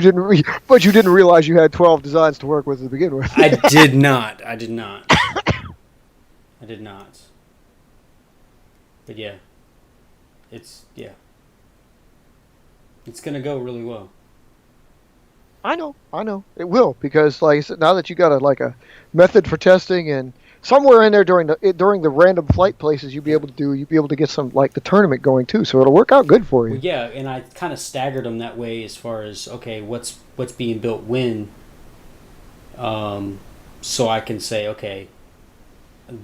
you didn't realize you had 12 designs to work with to begin with. I did not. I did not. I did not. But yeah, it's gonna go really well. I know, it will because, like I said, now that you got a method for testing, and somewhere in there during the random flight places you'll be able to get some like the tournament going too. So it'll work out good for you. Well, yeah, and I kind of staggered them that way as far as okay, what's being built when, so I can say okay,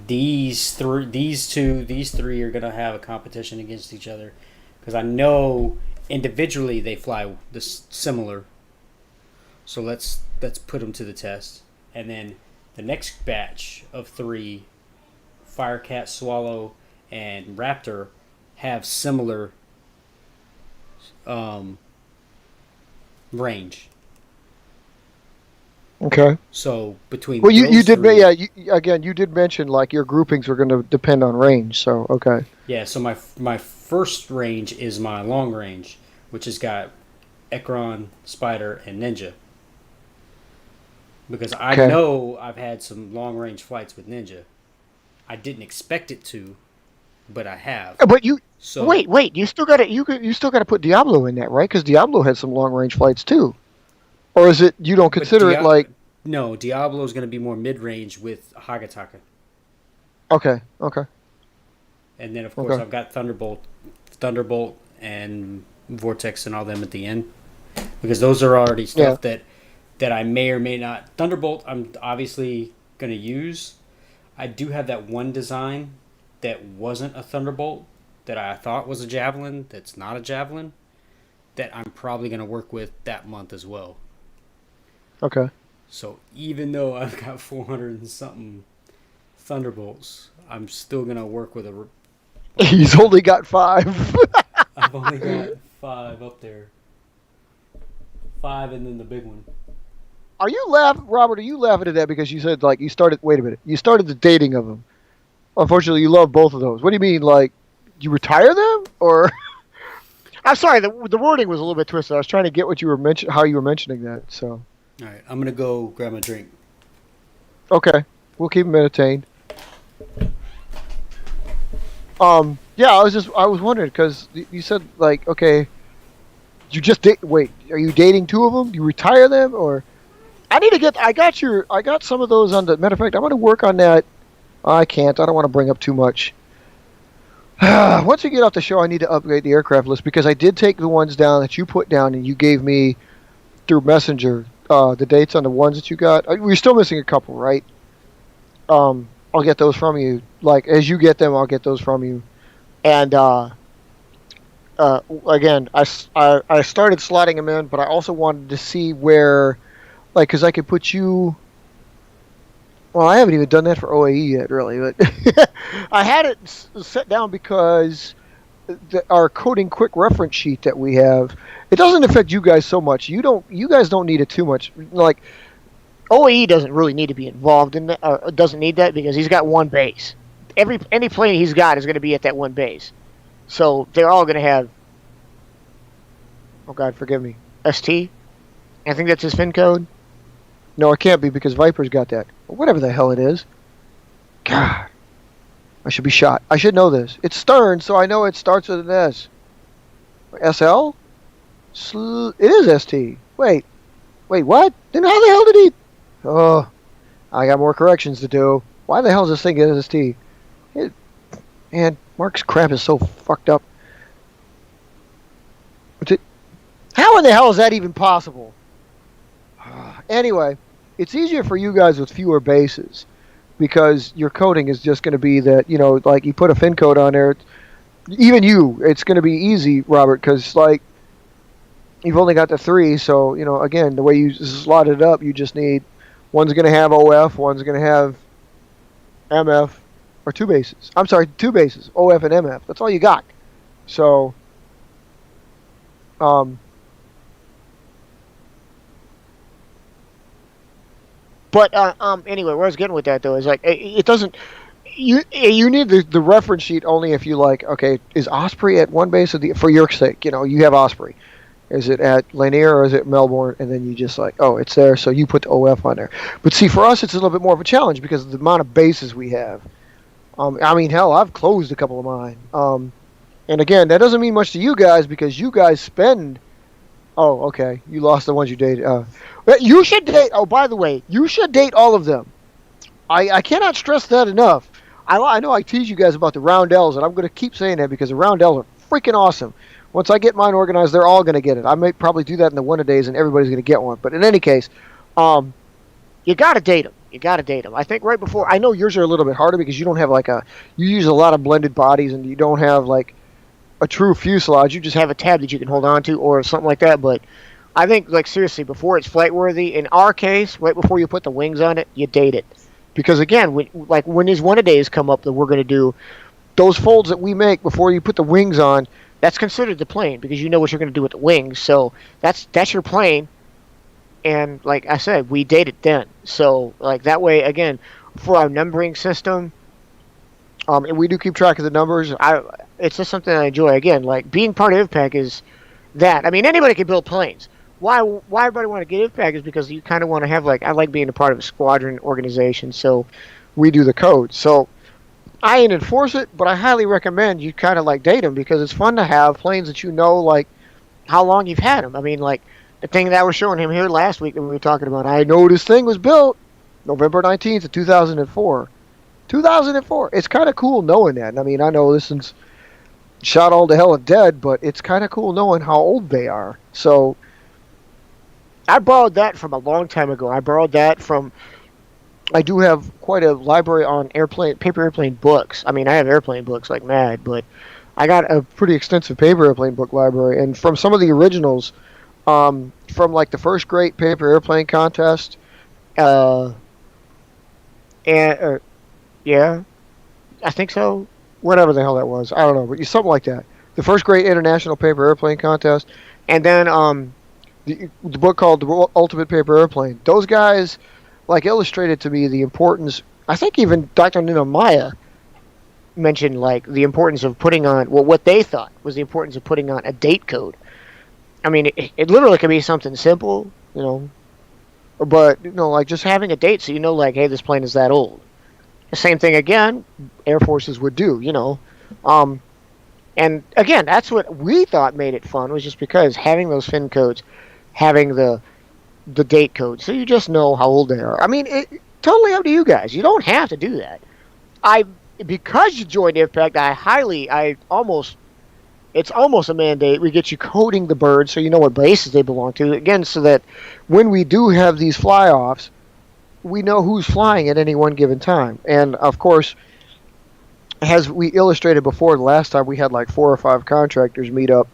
these three are gonna have a competition against each other, because I know individually they fly this similar. So let's put them to the test, and then the next batch of 3, Firecat, Swallow, and Raptor, have similar range. Okay. So between Well, you those did three, you did mention like your groupings were going to depend on range. So okay. yeah. So my first range is my long range, which has got Ekron, Spider, and Ninja. Because I know I've had some long range flights with Ninja. I didn't expect it to, but I have. But you So wait, you still got to put Diablo in that, right? Because Diablo had some long range flights too. Or is it you don't consider it like? No, Diablo is going to be more mid range with Hagataka. Okay. And then of course I've got Thunderbolt, and Vortex and all them at the end, because those are already stuff that I may or may not. Thunderbolt I'm obviously going to use. I do have that one design that wasn't a Thunderbolt that I thought was a Javelin that's not a Javelin, that I'm probably going to work with that month as well. Okay. So even though I've got 400 and something Thunderbolts, I'm still going to work with a... He's only got 5. I've only got 5 up there. 5 and then the big one. Are you laughing, Robert? Are you laughing at that because you said like you started? Wait a minute. You started the dating of them. Unfortunately, you love both of those. What do you mean? Like you retire them, or? I'm sorry. The wording was a little bit twisted. I was trying to get what you were how you were mentioning that. So. All right, I'm gonna go grab my drink. Okay, we'll keep them entertained. Yeah, I was wondering because you said like okay, you just date. Wait, are you dating 2 of them? You retire them, or? I got some of those on the, matter of fact, I'm going to work on that. I can't. I don't want to bring up too much. Once we get off the show, I need to upgrade the aircraft list because I did take the ones down that you put down and you gave me through Messenger, the dates on the ones that you got. We're still missing a couple, right? I'll get those from you. Like, as you get them, I'll get those from you. And, again, I started slotting them in, but I also wanted to see where... Like, because I could put you... Well, I haven't even done that for OAE yet, really. But I had it set down because our coding quick reference sheet that we have, it doesn't affect you guys so much. You guys don't need it too much. Like OAE doesn't really need to be involved in that. Doesn't need that because he's got one base. Any plane he's got is going to be at that one base. So they're all going to have. Oh God, forgive me. ST. I think that's his fin code. No, it can't be because Viper's got that. Whatever the hell it is. God. I should be shot. I should know this. It's Stern, so I know it starts with an S. SL? It is ST. Wait, what? Then how the hell did he... Oh, I got more corrections to do. Why the hell is this thing ST? Man, Mark's crap is so fucked up. How in the hell is that even possible? Anyway, it's easier for you guys with fewer bases because your coding is just going to be that, like you put a fin code on there. Even it's going to be easy, Robert, because like you've only got the 3. So, again, the way you slot it up, you just need one's going to have OF, one's going to have MF, or 2 bases. I'm sorry, 2 bases, OF and MF. That's all you got. So, But anyway, where I was getting with that though is like it doesn't. You need the reference sheet only if you like. Okay, is Osprey at one base for your sake? You have Osprey. Is it at Lanier or is it Melbourne? And then you just like, oh, it's there, so you put the OF on there. But see, for us, it's a little bit more of a challenge because of the amount of bases we have. I mean, hell, I've closed a couple of mine. And again, that doesn't mean much to you guys because you guys spend. Oh, okay. You lost the ones you dated. You should date. Oh, by the way, you should date all of them. I cannot stress that enough. I know I tease you guys about the Roundels, and I'm going to keep saying that because the Roundels are freaking awesome. Once I get mine organized, they're all going to get it. I may probably do that in the winter days, and everybody's going to get one. But in any case, you got to date them. You got to date them. I think right before. I know yours are a little bit harder because you don't have like you use a lot of blended bodies, and you don't have like a true fuselage. You just have a tab that you can hold on to or something like that. But I think, like, seriously, before it's flight worthy, in our case, right before you put the wings on it, you date it. Because again, when these one a days come up that we're going to do, those folds that we make before you put the wings on, that's considered the plane because you know what you're going to do with the wings. So that's your plane. And like I said, we date it then. So like that way, again, for our numbering system, and we do keep track of the numbers. It's just something I enjoy. Again, like being part of IVPAC is that. I mean, anybody can build planes. Why everybody want to get IVPAC is because you kind of want to have I like being a part of a squadron organization. So we do the code. So I ain't enforce it, but I highly recommend you kind of like date them because it's fun to have planes that like how long you've had them. I mean, like the thing that I was showing him here last week that we were talking about. I know this thing was built November 19th of 2004. 2004. It's kind of cool knowing that. I mean, I know this one's shot all to hell and dead, but it's kind of cool knowing how old they are. So I borrowed that from a long time ago. I do have quite a library on paper airplane books. I mean, I have airplane books like mad, but I got a pretty extensive paper airplane book library. And from some of the originals, from like the first great paper airplane contest, yeah, I think so. Whatever the hell that was, I don't know, but something like that. The first great international paper airplane contest, and then the book called The Ultimate Paper Airplane. Those guys like illustrated to me the importance. I think even Dr. Ninamaya mentioned like the importance of putting on what they thought was the importance of putting on a date code. I mean, it literally can be something simple, but like just having a date so like, hey, this plane is that old. The same thing again, Air Forces would do, and again, that's what we thought made it fun was just because having those fin codes, having the date code, so you just know how old they are. I mean, totally up to you guys. You don't have to do that. Because you joined IVPAC, it's almost a mandate. We get you coding the birds so you know what bases they belong to. Again, so that when we do have these fly-offs, we know who's flying at any one given time. And of course, as we illustrated before, the last time we had like 4 or 5 contractors meet up,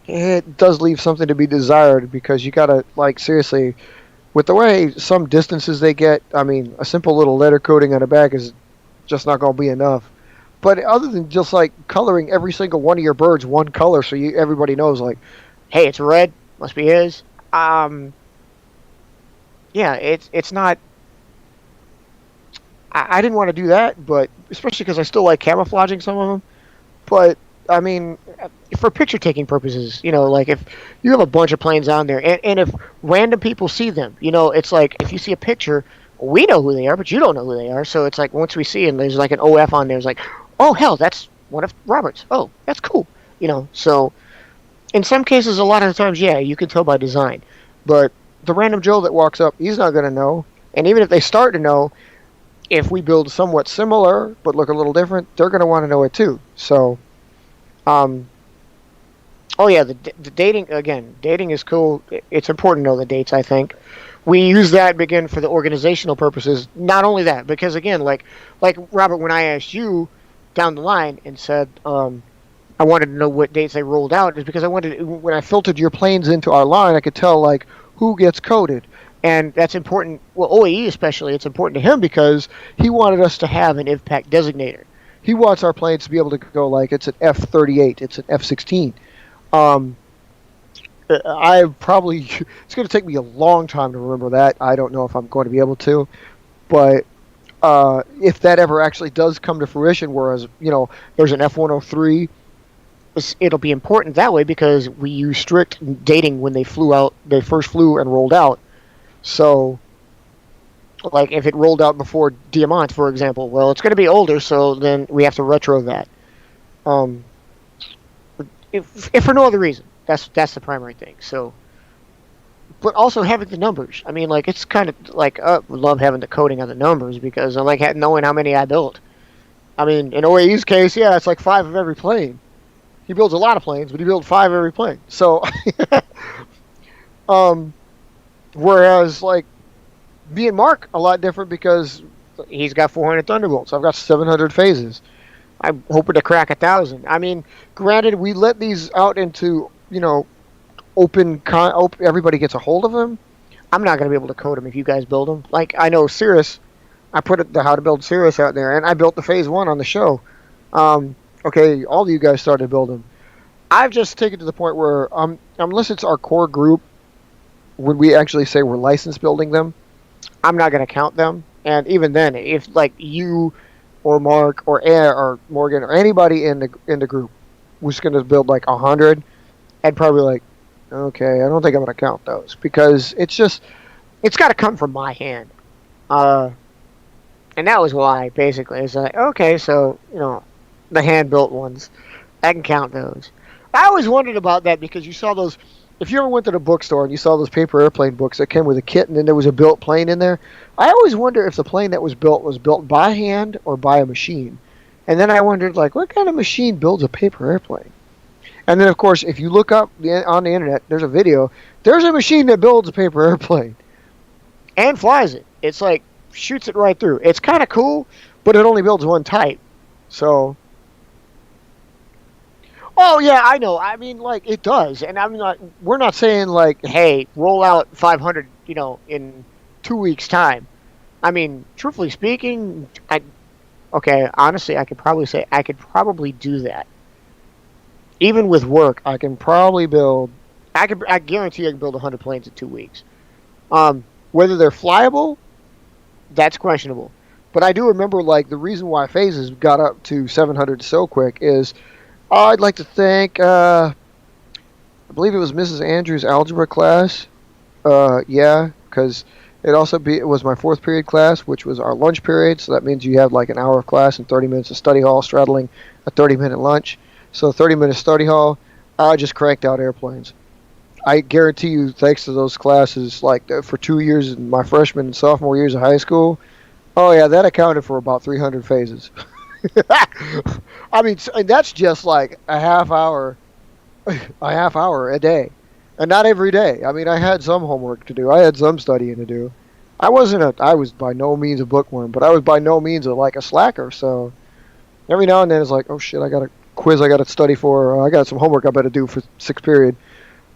it does leave something to be desired because you gotta, like, seriously, with the way some distances they get, I mean, a simple little letter coding on the back is just not going to be enough. But other than just like coloring every single one of your birds one color, so everybody knows, like, hey, it's red, must be his. Yeah, it's not. I didn't want to do that, but especially because I still like camouflaging some of them. But I mean, for picture taking purposes, like if you have a bunch of planes on there, and if random people see them, it's like if you see a picture, we know who they are, but you don't know who they are. So it's like once we see them, there's like an OF on there. It's like, oh hell, that's one of Robert's. Oh, that's cool. So in some cases, a lot of the times, yeah, you can tell by design, but the random Joe that walks up, he's not going to know. And even if they start to know, if we build somewhat similar but look a little different, they're going to want to know it too. So, oh yeah, the dating again. Dating is cool. It's important to know the dates. I think we use that again for the organizational purposes. Not only that, because again, like Robert, when I asked you down the line and said I wanted to know what dates they rolled out, is because I wanted when I filtered your planes into our line, I could tell like who gets coded. And that's important. Well, OAE especially, it's important to him because he wanted us to have an IVPAC designator. He wants our planes to be able to go like it's an F-38, it's an F-16. I probably it's going to take me a long time to remember that. I don't know if I'm going to be able to, but if that ever actually does come to fruition, whereas there's an F-103. It'll be important that way because we use strict dating when they first flew and rolled out. So, like, if it rolled out before Diamant, for example, well, it's going to be older, so then we have to retro that. If for no other reason, that's the primary thing. So, but also having the numbers. I mean, like, it's kind of like, love having the coding on the numbers because I like knowing how many I built. I mean, in OAE's case, yeah, it's like 5 of every plane. He builds a lot of planes, but he builds 5 of every plane. So, whereas, like, me and Mark, a lot different because he's got 400 Thunderbolts. I've got 700 phases. I'm hoping to crack 1,000. I mean, granted, we let these out into, open, everybody gets a hold of them. I'm not going to be able to code them if you guys build them. Like, I know Cirrus, I put the How to Build Cirrus out there, and I built the Phase 1 on the show. Okay, all of you guys started building. I've just taken it to the point where, unless it's our core group, when we actually say we're license building them, I'm not going to count them. And even then, if like you or Mark or Air or Morgan or anybody in the group was going to build like 100, I'd probably like, okay, I don't think I'm going to count those because it's got to come from my hand. And that was why basically it's like, okay, so the hand built ones, I can count those. I always wondered about that because you saw those. If you ever went to the bookstore and you saw those paper airplane books that came with a kit and then there was a built plane in there, I always wonder if the plane that was built by hand or by a machine. And then I wondered, like, what kind of machine builds a paper airplane? And then, of course, if you look up on the internet, there's a video. There's a machine that builds a paper airplane and flies it. It's like, shoots it right through. It's kind of cool, but it only builds one type. So... Oh yeah, I know. I mean, like it does, and I'm not. We're not saying like, hey, roll out 500, in 2 weeks' time. I mean, truthfully speaking, honestly, I could probably do that. Even with work, I can probably build. I guarantee I can build 100 planes in 2 weeks. Whether they're flyable, that's questionable. But I do remember, like, the reason why phases got up to 700 so quick is. I'd like to thank, I believe it was Mrs. Andrews' algebra class. Yeah, because it was my 4th period class, which was our lunch period. So that means you have like an hour of class and 30 minutes of study hall, straddling a 30-minute lunch. So 30-minute study hall, I just cranked out airplanes. I guarantee you, thanks to those classes, like for 2 years in my freshman and sophomore years of high school, oh yeah, that accounted for about 300 phases. I mean, that's just like a half hour a day, and not every day. I mean, I had some homework to do. I had some studying to do. I was by no means a bookworm, but I was by no means a slacker. So every now and then it's like, oh shit, I got a quiz I got to study for. Or I got some homework I better do for 6th period,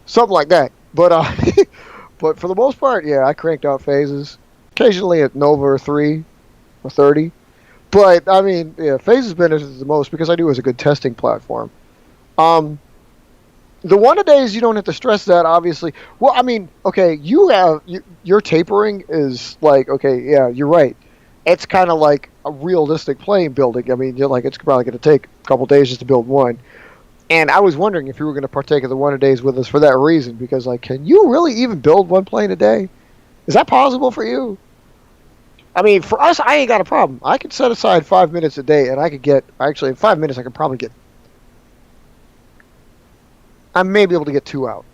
something like that. But But for the most part, yeah, I cranked out phases. Occasionally at Nova or 3 or 30. But, I mean, yeah, phases benefits the most because I do it as a good testing platform. Um, the one-a-days, you don't have to stress that, obviously. Well, I mean, okay, your tapering is like, okay, yeah, you're right. It's kind of like a realistic plane building. I mean, you're like, it's probably going to take a couple days just to build one. And I was wondering if you were going to partake of the one-a-days with us for that reason, because, like, can you really even build one plane a day? Is that possible for you? I mean, for us, I ain't got a problem. I could set aside 5 minutes a day, and I could get, actually, in 5 minutes, I could probably get, I may be able to get two out.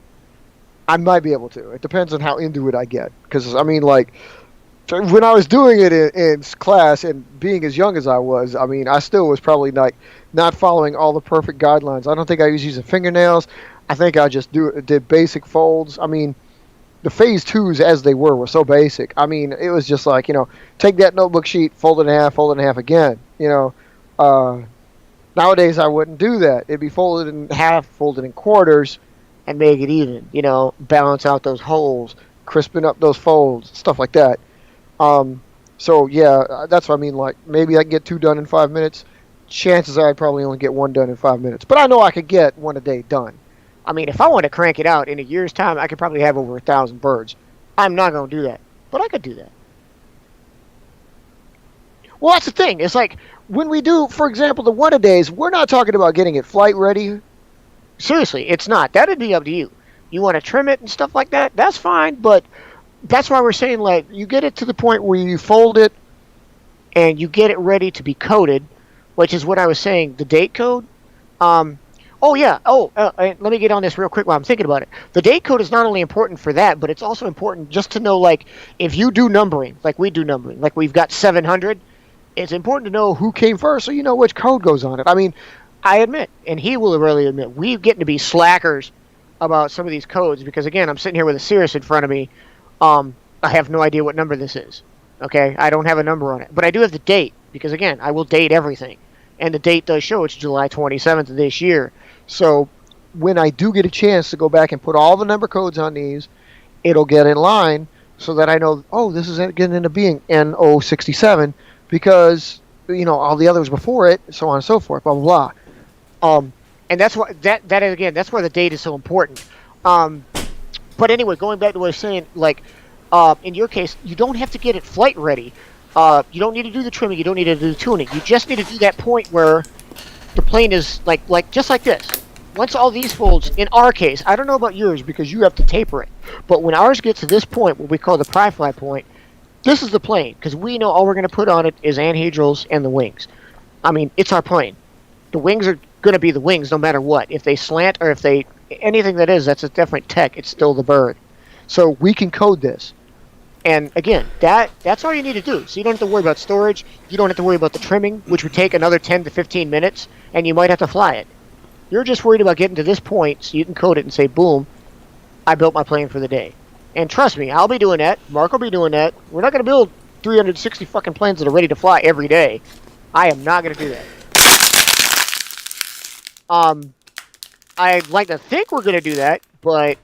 I might be able to. It depends on how into it I get. Because, I mean, like, when I was doing it in class and being as young as I was, I mean, I still was probably not following all the perfect guidelines. I don't think I was using fingernails. I think I just did basic folds. I mean, the phase twos as they were so basic. I mean, it was just like, take that notebook sheet, fold it in half again. Nowadays I wouldn't do that. It'd be folded in half, folded in quarters, and make it even. Balance out those holes, crispen up those folds, stuff like that. So yeah, that's what I mean. Like, maybe I can get two done in 5 minutes. Chances are I'd probably only get one done in 5 minutes. But I know I could get one a day done. I mean, if I want to crank it out in a year's time, I could probably have over 1,000 birds. I'm not going to do that, but I could do that. Well, that's the thing. It's like when we do, for example, the one-a-days, we're not talking about getting it flight ready. Seriously, it's not. That'd be up to you. You want to trim it and stuff like that, that's fine, but that's why we're saying, like, you get it to the point where you fold it and you get it ready to be coded, which is what I was saying, the date code. Oh, yeah. Let me get on this real quick while I'm thinking about it. The date code is not only important for that, but it's also important just to know, like, if you do numbering, like we do numbering, like we've got 700, it's important to know who came first so you know which code goes on it. I mean, I admit, and he will really admit, we're getting to be slackers about some of these codes because, again, I'm sitting here with a Cirrus in front of me. I have no idea what number this is. Okay? I don't have a number on it. But I do have the date because, again, I will date everything. And the date does show it's July 27th of this year. So when I do get a chance to go back and put all the number codes on these, it'll get in line so that I know, this is getting into being NO67 because, all the others before it, so on and so forth, blah, blah, blah. And that's why, that's why the date is so important. But anyway, going back to what I was saying, like, in your case, you don't have to get it flight ready. You don't need to do the trimming. You don't need to do the tuning. You just need to do that point where the plane is like just like this. Once all these folds, in our case, I don't know about yours because you have to taper it. But when ours gets to this point, what we call the pry fly point, this is the plane because we know all we're going to put on it is anhedrals and the wings. I mean, it's our plane. The wings are going to be the wings no matter what. If they slant or if they anything that's a different tech. It's still the bird. So we can code this. And again, that's all you need to do. So you don't have to worry about storage. You don't have to worry about the trimming, which would take another 10 to 15 minutes, and you might have to fly it. You're just worried about getting to this point so you can code it and say, boom, I built my plane for the day. And trust me, I'll be doing that. Mark will be doing that. We're not going to build 360 fucking planes that are ready to fly every day. I am not going to do that. I'd like to think we're going to do that, but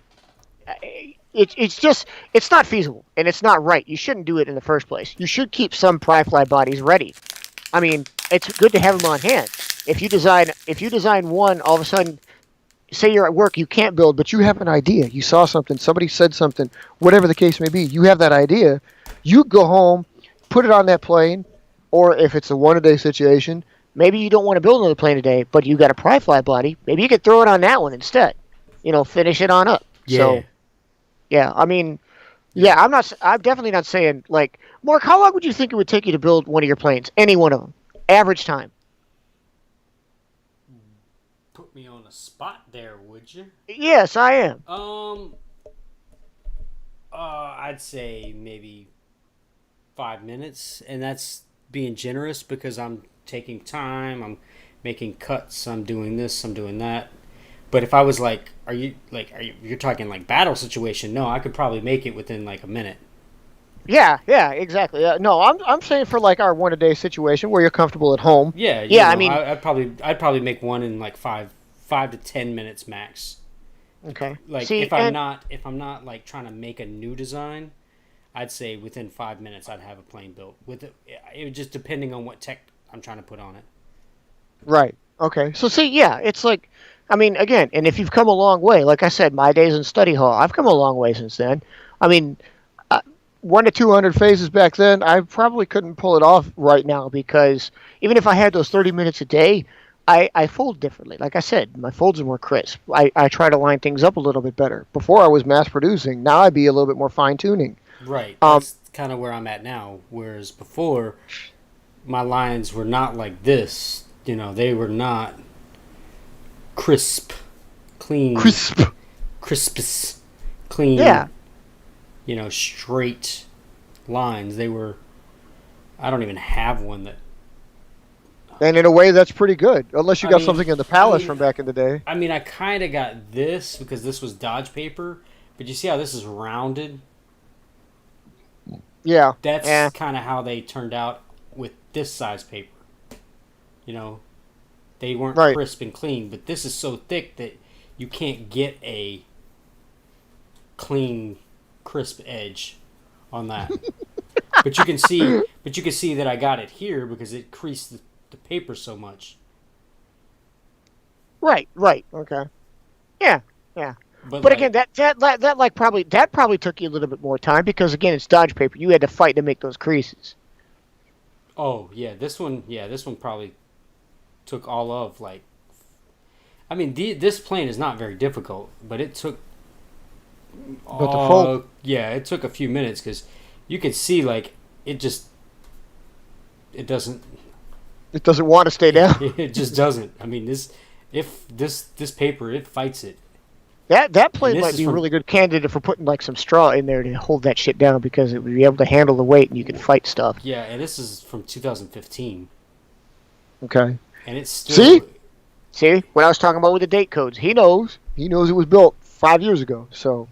it's not feasible and it's not right. You shouldn't do it in the first place. You should keep some pry fly bodies ready. I mean, it's good to have them on hand. If you design one, all of a sudden, say you're at work, you can't build, but you have an idea. You saw something, somebody said something, whatever the case may be. You have that idea. You go home, put it on that plane, or if it's a one-a-day situation, maybe you don't want to build another plane a day, but you got a pry fly body. Maybe you could throw it on that one instead. Finish it on up. Yeah. So, yeah, I mean, yeah, I'm definitely not saying, like, Mark, how long would you think it would take you to build one of your planes? Any one of them. Average time. Put me on the spot there, would you? Yes, I am. I'd say maybe 5 minutes, and that's being generous because I'm taking time, I'm making cuts, I'm doing this, I'm doing that. But if I was you're talking like battle situation? No, I could probably make it within like a minute. Yeah, exactly. No, I'm saying for like our one-a-day situation where you're comfortable at home. Yeah. I mean, I'd probably make one in like five to 10 minutes max. Okay. Like See, if I'm not like trying to make a new design, I'd say within 5 minutes I'd have a plane built. It just depending on what tech I'm trying to put on it. right. Okay. So see, yeah, it's like, I mean, again, and if you've come a long way, like I said, my days in study hall, I've come a long way since then. I mean, 1 to 200 phases back then, I probably couldn't pull it off right now because even if I had those 30 minutes a day, I fold differently. Like I said, my folds are more crisp. I try to line things up a little bit better. Before I was mass producing, now I'd be a little bit more fine tuning. Right. That's kind of where I'm at now. Whereas before, my lines were not like this. You know, they were not crisp, clean, crispus, clean. Yeah. You know, straight lines. They were. I don't even have one that. And in a way, that's pretty good, unless you got something in the palace from back in the day. I mean, I kind of got this because this was Dodge paper, but you see how this is rounded? Yeah. That's kind of how they turned out with this size paper. You know, they weren't crisp and clean, but this is so thick that you can't get a clean, crisp edge on that. But you can see that I got it here because it creased the paper so much. Right. Okay. Yeah. But like, again, that probably took you a little bit more time because again, it's Dodge paper. You had to fight to make those creases. Oh this one probably took all of like. I mean, this plane is not very difficult, but it took. But the fold. Yeah, it took a few minutes because you could see like it doesn't. It doesn't want to stay down. It just doesn't. I mean, this paper, it fights it. That plane might be a really good candidate for putting like some straw in there to hold that shit down because it would be able to handle the weight and you could fight stuff. Yeah, and this is from 2015. Okay. And it's still... See? What I was talking about with the date codes. He knows. He knows it was built 5 years ago. So,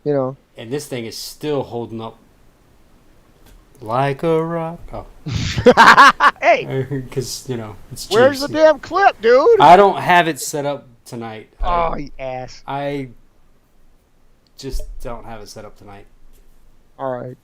you know. And this thing is still holding up like a rock. Oh. Hey! Because, you know, it's Where's the damn clip, dude? I don't have it set up tonight. Oh, you ass. I just don't have it set up tonight. All right.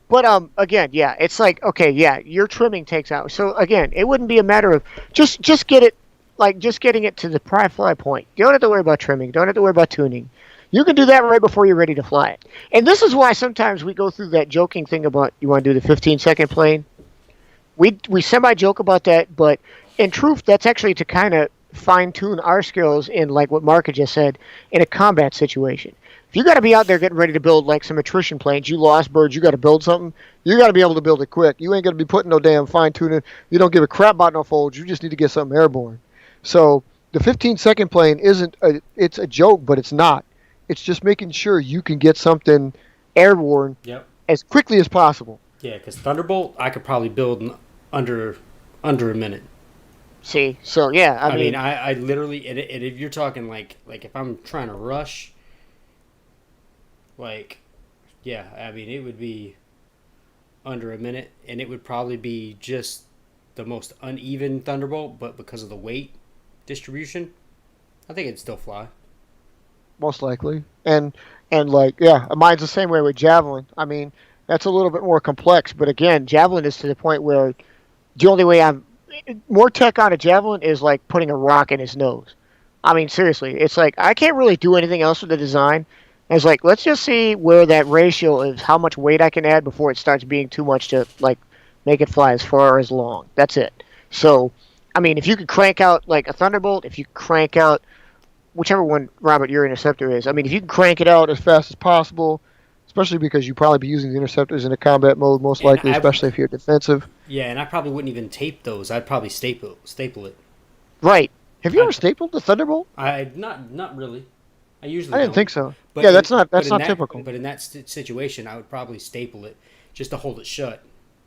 But again, yeah, it's like, okay, yeah, your trimming takes out. So again, it wouldn't be a matter of just get it, like just getting it to the prime fly point. You don't have to worry about trimming. Don't have to worry about tuning. You can do that right before you're ready to fly it. And this is why sometimes we go through that joking thing about you want to do the 15-second plane. We semi-joke about that, but in truth, that's actually to kind of fine-tune our skills in, like what Mark had just said, in a combat situation. If you got to be out there getting ready to build like some attrition planes, you lost birds, you got to build something, you got to be able to build it quick. You ain't going to be putting no damn fine-tuning. You don't give a crap about no folds. You just need to get something airborne. So the 15-second plane it's a joke, but it's not. It's just making sure you can get something airborne as quickly as possible. Yeah, because Thunderbolt, I could probably build in under a minute. See, so yeah, I mean, I literally, and if you're talking like if I'm trying to rush, like, yeah, I mean, it would be under a minute, and it would probably be just the most uneven Thunderbolt, but because of the weight distribution, I think it'd still fly. Most likely. And like, yeah, mine's the same way with Javelin. I mean, that's a little bit more complex, but again, Javelin is to the point where the only way more tech on a Javelin is like putting a rock in his nose. I mean, seriously, it's like I can't really do anything else with the design. It's like, let's just see where that ratio is, how much weight I can add before it starts being too much to like make it fly as far or as long. That's it. So, I mean, if you could crank out like a Thunderbolt, if you crank out whichever one, Robert, your interceptor is, I mean, if you can crank it out as fast as possible, especially because you probably be using the interceptors in a combat mode, most likely, especially if you're defensive. Yeah, and I probably wouldn't even tape those. I'd probably staple it. Right. Have you ever stapled the Thunderbolt? Not really. I didn't think so. But yeah, that's not typical. But in that situation, I would probably staple it just to hold it shut.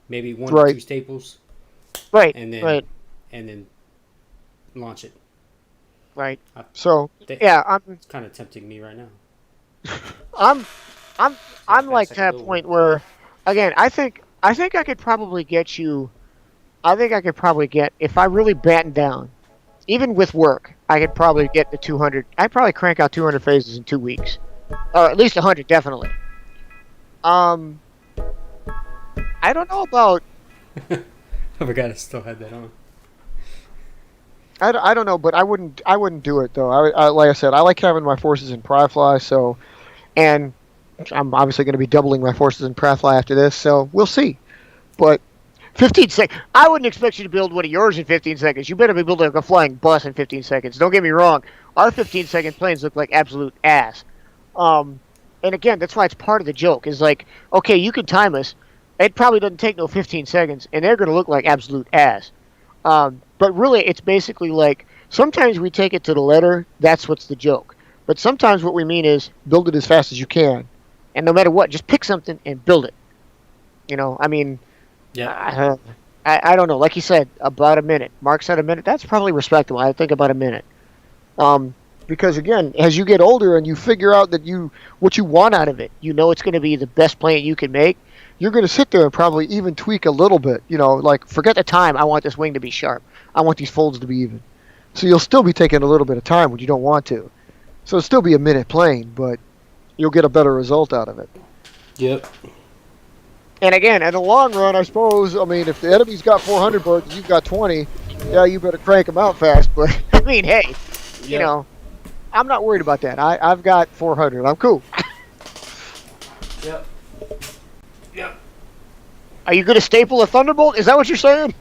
Maybe one or two staples. Right. And then and then launch it. Right. It's kind of tempting me right now. I'm like to that point where, again, I think I could probably get you. I think I could probably get, if I really batten down, even with work, I could probably get to 200. I'd probably crank out 200 phases in 2 weeks, or at least 100 definitely. Um, I don't know about. I forgot I still had that on. I don't know, but I wouldn't do it though. Like I said, I like having my forces in Pryfly, so, and I'm obviously going to be doubling my forces in Pryfly after this, so we'll see. But 15 seconds. I wouldn't expect you to build one of yours in 15 seconds. You better be building like a flying bus in 15 seconds. Don't get me wrong. Our 15-second planes look like absolute ass. And again, that's why it's part of the joke. Is like, okay, you can time us. It probably doesn't take no 15 seconds, and they're going to look like absolute ass. But really, it's basically like, sometimes we take it to the letter. That's what's the joke. But sometimes what we mean is build it as fast as you can. And no matter what, just pick something and build it. I mean... Yeah. I don't know. Like you said, about a minute. Mark said a minute. That's probably respectable. I think about a minute. Because again, as you get older and you figure out that what you want out of it, it's going to be the best plane you can make. You're going to sit there and probably even tweak a little bit. Like forget the time. I want this wing to be sharp. I want these folds to be even. So you'll still be taking a little bit of time when you don't want to. So it'll still be a minute plane, but you'll get a better result out of it. Yep. And again, in the long run, I suppose, I mean, if the enemy's got 400 birds and you've got 20, yeah, you better crank them out fast. But, I mean, hey, I'm not worried about that. I've got 400. I'm cool. Yep. Yep. Are you going to staple a Thunderbolt? Is that what you're saying?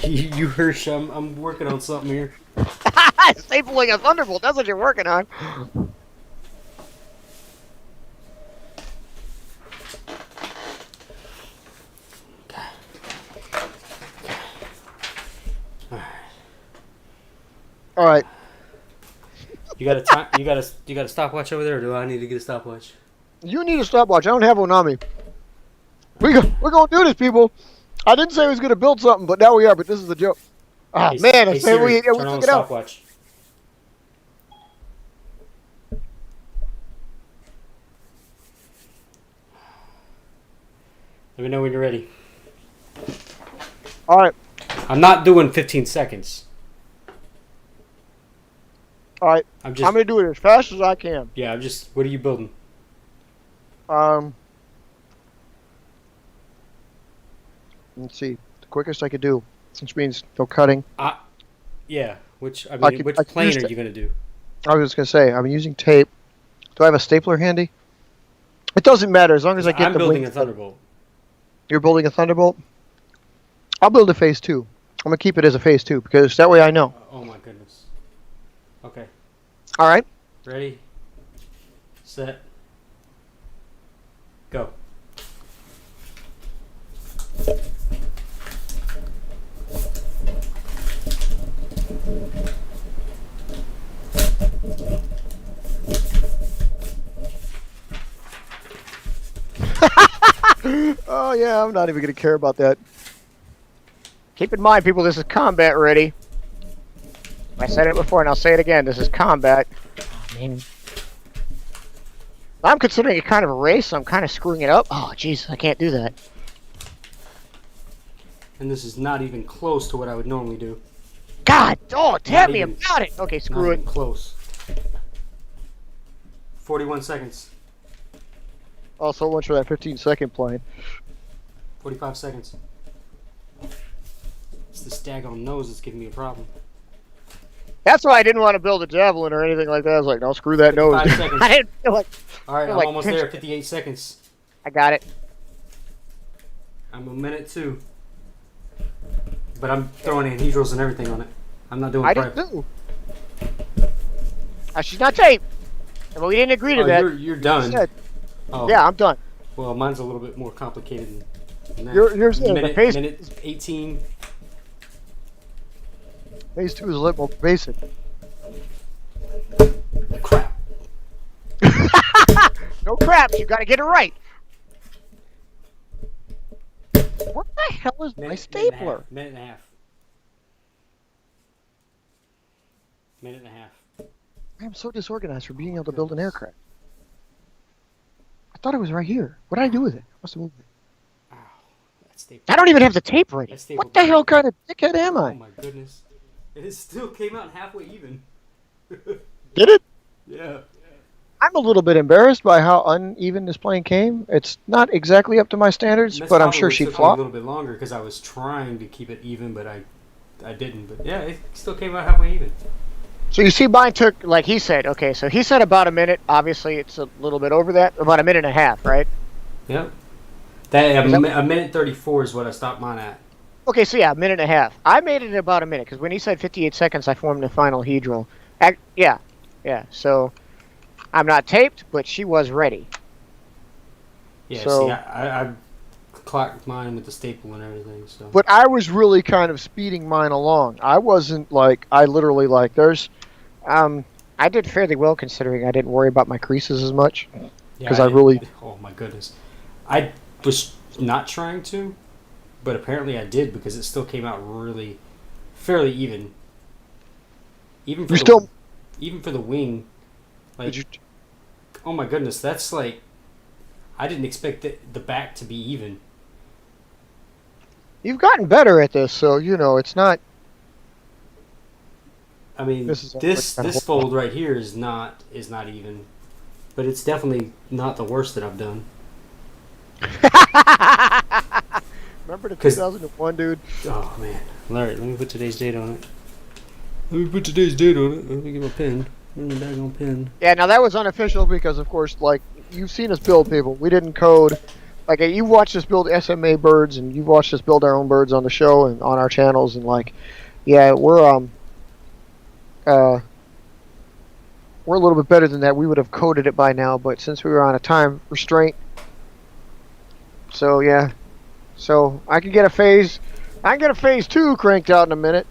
You Hirsch, I'm working on something here. Stapling a Thunderbolt, that's what you're working on. All right. You got a time? You got a stopwatch over there, or do I need to get a stopwatch? You need a stopwatch. I don't have one on me. We're going to do this, people. I didn't say I was going to build something, but now we are. But this is the joke. Ah, Hey, man, I hey, said Siri, we turn on took the it out. stopwatch. Let me know when you're ready. All right. I'm not doing 15 seconds. All right. I'm going to do it as fast as I can. Yeah, I'm just. What are you building? Let's see. The quickest I could do, which means no cutting. Yeah. Which plane are you gonna do? I was just going to say, I'm using tape. Do I have a stapler handy? It doesn't matter as long as I get I'm the building wing- a Thunderbolt. You're building a Thunderbolt? I'll build a Phase II. I'm going to keep it as a Phase II because that way I know. Oh my goodness. Okay. All right. Ready. Set. Go. Oh, yeah, I'm not even going to care about that. Keep in mind, people, this is combat ready. I said it before and I'll say it again. This is combat. I mean, I'm considering it kind of a race, so I'm kind of screwing it up. Oh, jeez, I can't do that. And this is not even close to what I would normally do. God, oh, tell Not me even- about it. Okay, screw Not it. even close. 41 seconds. Oh, so much for that 15-second plane. 45 seconds. It's this daggone nose that's giving me a problem. That's why I didn't want to build a javelin or anything like that. I was like, no, screw that nose. 5 seconds. I didn't feel like Alright, I'm like almost 10 there. 58 seconds. I got it. I'm a minute 2. But I'm throwing anhedrals and everything on it. I'm not doing I prep. did too. She's not tape. But we didn't agree to Oh, that. you're done. Said, Oh, yeah, I'm done. well, mine's a little bit more complicated than that. Yours is the minute, Phase minute 18. Phase 2 is a little more basic. Crap. No crap. You got to get it right. What the hell is my stapler? Minute and a half. Minute and a half. I am so disorganized for being able to build an aircraft. I thought it was right here. What did I do with it? I must have moved it. Ow. That's stapled. I don't even have the tape ready. That's stapled. What the hell kind of dickhead am Oh I? my goodness. And it still came out halfway even. Did it? Yeah. I'm a little bit embarrassed by how uneven this plane came. It's not exactly up to my standards, That's but I'm probably sure what she took me a flopped. little bit longer because I was trying to keep it even, but I didn't. But yeah, it still came out halfway even. So you see, mine took, like he said, okay, so he said about a minute. Obviously, it's a little bit over that. About a minute and a half, right? Yep. That, Is that- a minute 34 is what I stopped mine at. Okay, so yeah, a minute and a half. I made it in about a minute, because when he said 58 seconds, I formed the final hedral. Yeah. So I'm not taped, but she was ready. Yeah, So- see, I clocked mine with the staple and everything, so. But I was really kind of speeding mine along. I wasn't like, I literally like, I did fairly well considering I didn't worry about my creases as much. Yeah, 'Cause I really- Oh my goodness. I was not trying to, but apparently I did because it still came out really fairly even. Even for even for the wing. Like, did you, oh my goodness, that's like, I didn't expect the back to be even. you've gotten better at this, so, it's not, I mean, This is this fold right here is not even, but it's definitely not the worst that I've done. remember the 'Cause- 2001, dude? Oh man, Larry, let me put today's date on it. Let me get my pen. Where's my daggone pen? Yeah, now that was unofficial because, of course, like, you've seen us build people. We didn't code. Like, you've watched us build SMA birds, and you've watched us build our own birds on the show and on our channels, and, like, yeah, we're a little bit better than that. We would have coded it by now, but since we were on a time restraint, so, yeah. So, I can get a phase 2 cranked out in a minute.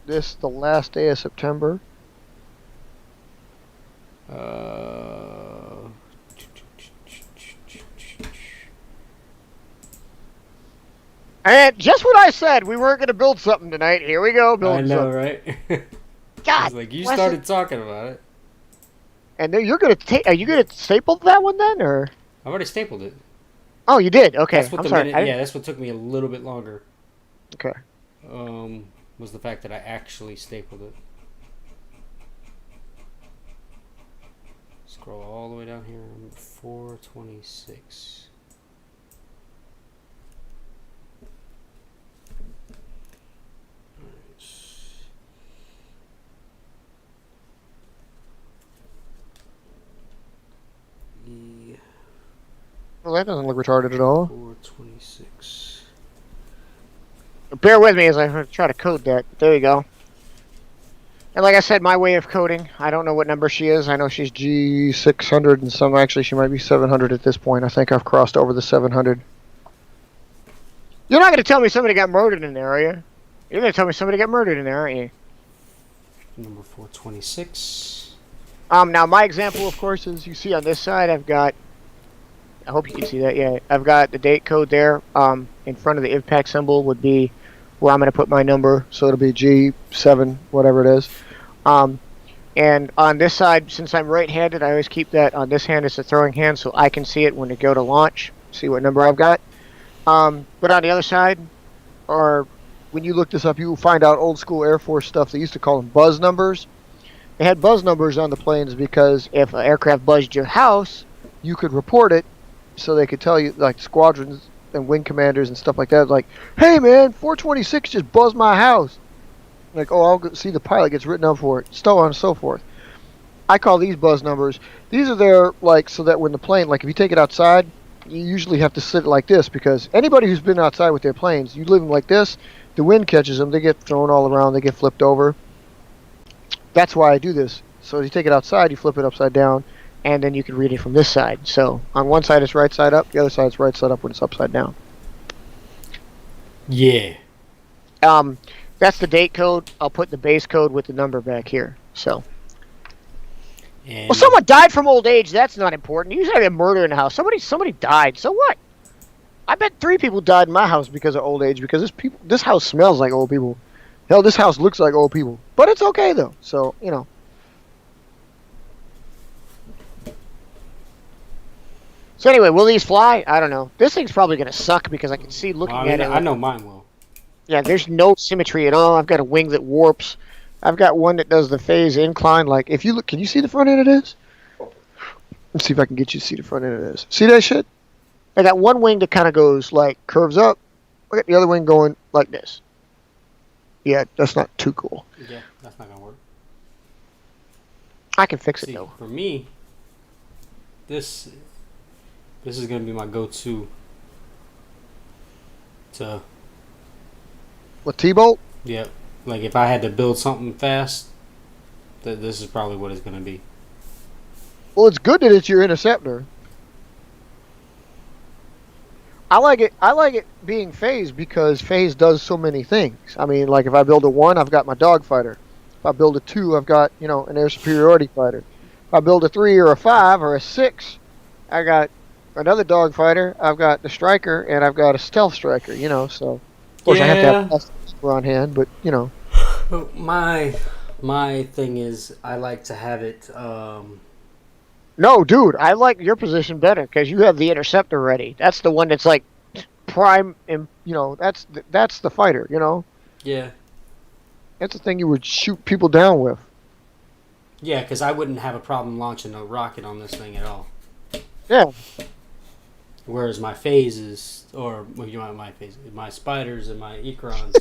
This the last day of September. And just what I said, we weren't going to build something tonight. Here we go, I building know, something. right? I God, was like, you bless started it. talking about it. And then you're going to take. Are you going to staple that one then, or? I've already stapled it. Oh, you did. Okay, That's what I'm the sorry. minute. Yeah, that's what took me a little bit longer. Okay. Was the fact that I actually stapled it. Scroll all the way down here. I'm at 426. Well, that doesn't look retarded at all. 426. Bear with me as I try to code that. There you go. And like I said, my way of coding, I don't know what number she is. I know she's G600 and some. Actually, she might be 700 at this point. I think I've crossed over the 700. You're not going to tell me somebody got murdered in there, are you? You're going to tell me somebody got murdered in there, aren't you? Number 426. Now my example, of course, is you see on this side, I've got. I hope you can see that. Yeah, I've got the date code there. In front of the IVPAC symbol would be where I'm going to put my number, so it'll be G7, whatever it is. And on this side, since I'm right-handed, I always keep that on this hand as a throwing hand, so I can see it when it go to launch. See what number I've got. But on the other side, or when you look this up, you will find out old school Air Force stuff. They used to call them buzz numbers. They had buzz numbers on the planes because if an aircraft buzzed your house, you could report it, so they could tell you, like squadrons and wing commanders and stuff like that, like, hey man, 426 just buzzed my house. Like, oh, I'll see the pilot gets written up for it, so on and so forth. I call these buzz numbers. These are there, like, so that when the plane, like, if you take it outside, you usually have to sit it like this, because anybody who's been outside with their planes, you leave them like this, the wind catches them, they get thrown all around, they get flipped over. That's why I do this. So you take it outside, you flip it upside down, and then you can read it from this side. So on one side it's right side up, the other side is right side up when it's upside down. Yeah. That's the date code. I'll put the base code with the number back here. So. And Well, someone died from old age. That's not important. You usually have a murder in the house. Somebody died. So what? I bet 3 people died in my house because of old age. Because this house smells like old people. Hell, this house looks like old people. But it's okay though. So you know. So anyway, will these fly? I don't know. This thing's probably gonna suck because I can see looking Well, I mean, at it. I know mine will. Yeah, there's no symmetry at all. I've got a wing that warps. I've got one that does the phase incline. Like, if you look, can you see the front end of this? Let's see if I can get you to see the front end of this. See that shit? I got one wing that kind of goes, like, curves up. I got the other wing going like this. Yeah, that's not too cool. Yeah, that's not gonna work. I can fix it, See, though. for me, this is gonna be my go-to to With T-bolt? yeah. Like if I had to build something fast, this is probably what it's gonna be. Well, it's good that it's your interceptor. I like it. I like it being phase because phase does so many things. I mean, like if I build a 1, I've got my dogfighter. If I build a 2, I've got an air superiority fighter. If I build a 3 or a 5 or a 6, I got another dogfighter. I've got the striker and I've got a stealth striker. So of course I have to have less on hand, but My thing is I like to have it. No, dude, I like your position better because you have the interceptor ready. That's the one that's like prime, and that's the fighter. Yeah. That's the thing you would shoot people down with. Yeah, because I wouldn't have a problem launching a rocket on this thing at all. Yeah. Whereas my phases, or my spiders and my Ekrons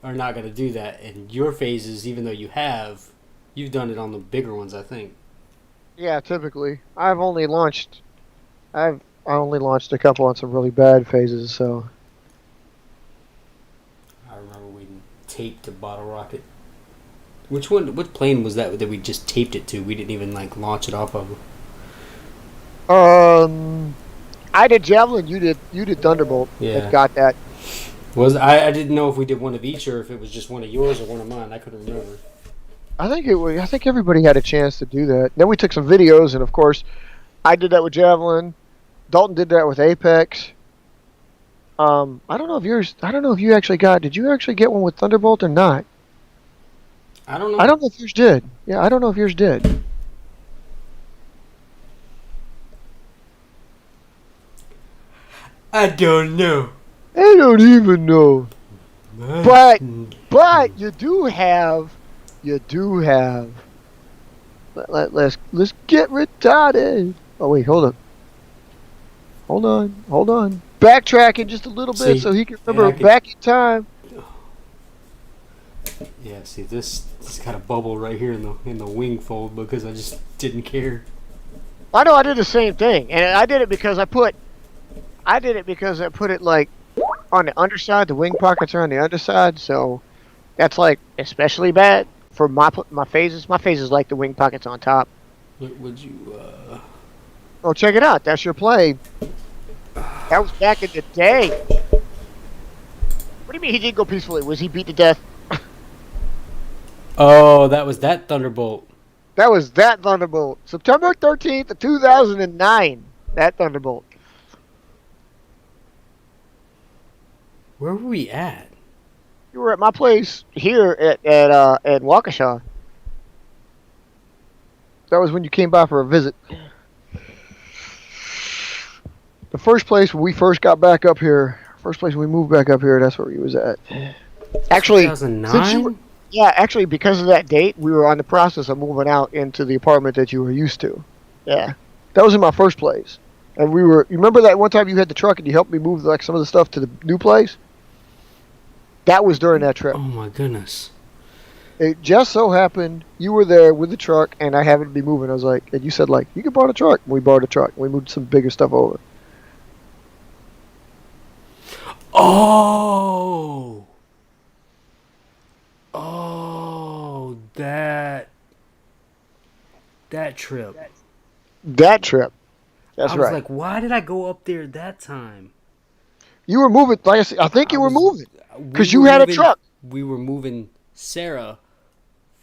are not going to do that. And your phases, even though you've done it on the bigger ones, I think. Yeah, typically. I only launched a couple on some really bad phases, so. I remember we taped a bottle rocket. What plane was that we just taped it to? We didn't even launch it off of. I did Javelin, you did Thunderbolt. Yeah. That got that. I didn't know if we did one of each or if it was just one of yours or one of mine. I couldn't remember. I think everybody had a chance to do that. Then we took some videos, and of course, I did that with Javelin. Dalton did that with Apex. I don't know if you actually got. Did you actually get one with Thunderbolt or not? I don't know. I don't know if yours did. Yeah, I don't know if yours did. I don't know. I don't even know. But you do have. Let's get retarded. Oh wait, hold on. Backtracking just a little bit so he can remember back in time. Yeah, see this got a bubble right here in the wing fold because I just didn't care. I know I did the same thing, and I did it because I put it like on the underside. The wing pockets are on the underside, so that's especially bad for my phases. My phases like the wing pockets on top. Would you? Oh, check it out. That's your plane. That was back in the day. What do you mean he didn't go peacefully? Was he beat to death? Oh, that was that Thunderbolt. That was that Thunderbolt. September 13th of 2009. That Thunderbolt. Where were we at? You were at my place here at Waukesha. That was when you came by for a visit. The first place when we first got back up here, when we moved back up here, that's where he was at. Actually, 2009? actually, because of that date, we were on the process of moving out into the apartment that you were used to. Yeah. That was in my first place. And you remember that one time you had the truck and you helped me move some of the stuff to the new place? That was during that trip. Oh my goodness. It just so happened you were there with the truck and I happened to be moving. I was like, and you said you can borrow the truck. And we borrowed a truck. We moved some bigger stuff over. Oh, that trip. That trip. That's right. I was like, why did I go up there that time? You were moving. Like I said, I think you were moving because you had a truck. We were moving Sarah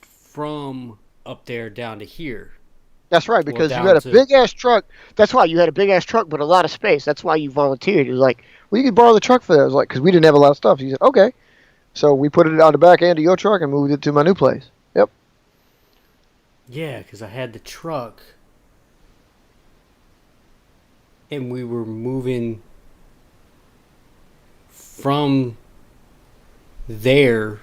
from up there down to here. That's right, because you had a big ass truck. That's why you had a big ass truck, but a lot of space. That's why you volunteered. You're like, well, you can borrow the truck for that. I was like, because we didn't have a lot of stuff. He said, okay. So we put it on the back end of your truck and moved it to my new place. Yep. Yeah, because I had the truck. And we were moving from there,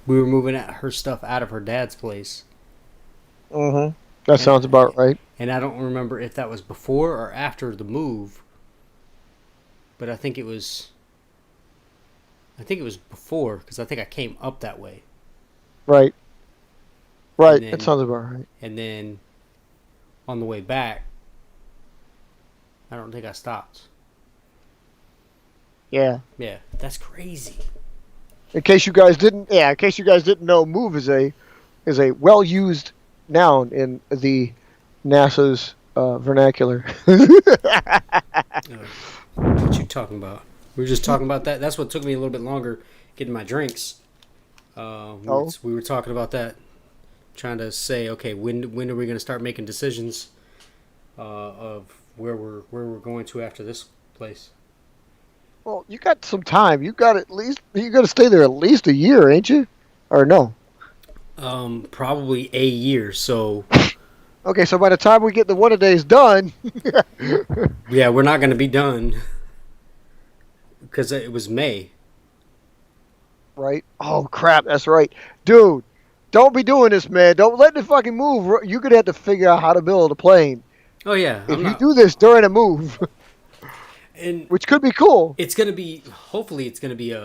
we were moving her stuff out of her dad's place. Mm-hmm. That sounds about right. And I don't remember if that was before or after the move, but I think it was before, because I think I came up that way. Right. Right. Then, that sounds about right. And then on the way back, I don't think I stopped. Yeah. Yeah, that's crazy. In case you guys didn't know, move is a well used noun in the NASA's vernacular. What you talking about? We were just talking about that. That's what took me a little bit longer getting my drinks. We were talking about that, trying to say, okay, when are we going to start making decisions of where we're going to after this place? Well, you got some time. You got to stay there at least a year, ain't you? Or no? Probably a year. So. Okay, so by the time we get the one-a-days done, yeah, we're not going to be done because it was May. Right? Oh crap, that's right, dude. Don't be doing this, man. Don't let it fucking move. You're gonna have to figure out how to build a plane. Oh yeah. If you do this during a move. And which could be cool. It's going to be, hopefully it's going to be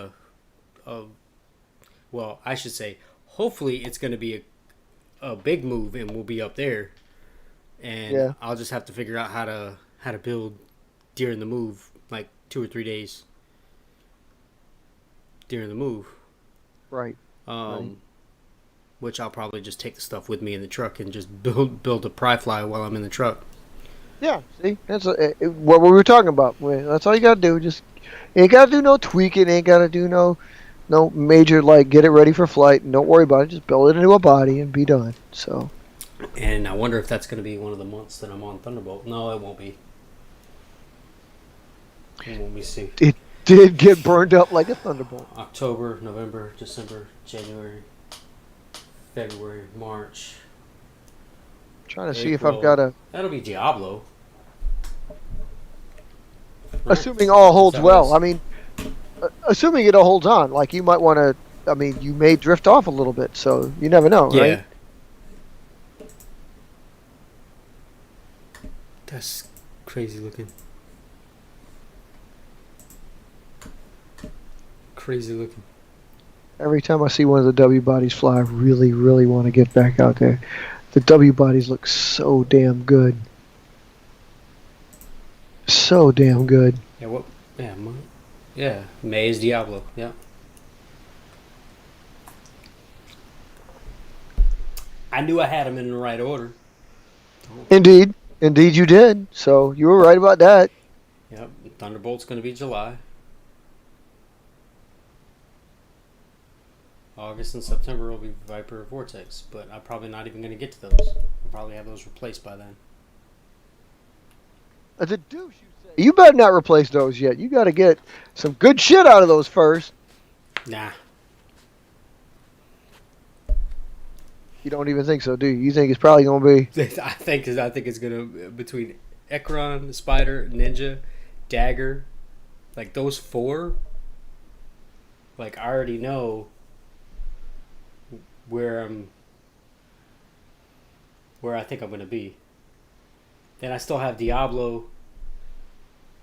well, I should say, hopefully it's going to be a big move and we'll be up there. And I'll just have to figure out how to build during the move, like 2 or 3 days during the move. Right. Which I'll probably just take the stuff with me in the truck and just build a pry fly while I'm in the truck. Yeah, see, that's what we were talking about. That's all you gotta do. Just you ain't gotta do no tweaking. Ain't gotta do no major get it ready for flight. And don't worry about it. Just build it into a body and be done. So. And I wonder if that's gonna be one of the months that I'm on Thunderbolt. No, it won't be. It won't be soon. It did get burned up like a Thunderbolt. October, November, December, January, February, March. Trying to see if I've got a. That'll be Diablo. Assuming all holds well. I mean, assuming it all holds on. Like you might want to. I mean, you may drift off a little bit, so you never know, right? That's crazy looking. Crazy looking. Every time I see one of the W bodies fly, I really, really want to get back out there. The W bodies look so damn good. So damn good. Yeah, May is Diablo. Yeah. I knew I had them in the right order. Indeed you did. So you were right about that. Yep, Thunderbolt's going to be July. August and September will be Viper Vortex, but I'm probably not even going to get to those. I'll probably have those replaced by then. As a douche, you say. You better not replace those yet. You got to get some good shit out of those first. Nah. You don't even think so, do you? You think it's probably going to be... I think it's going to... Between Ekron, Spider, Ninja, Dagger, like those 4, like I already know where I think I'm going to be. Then I still have Diablo,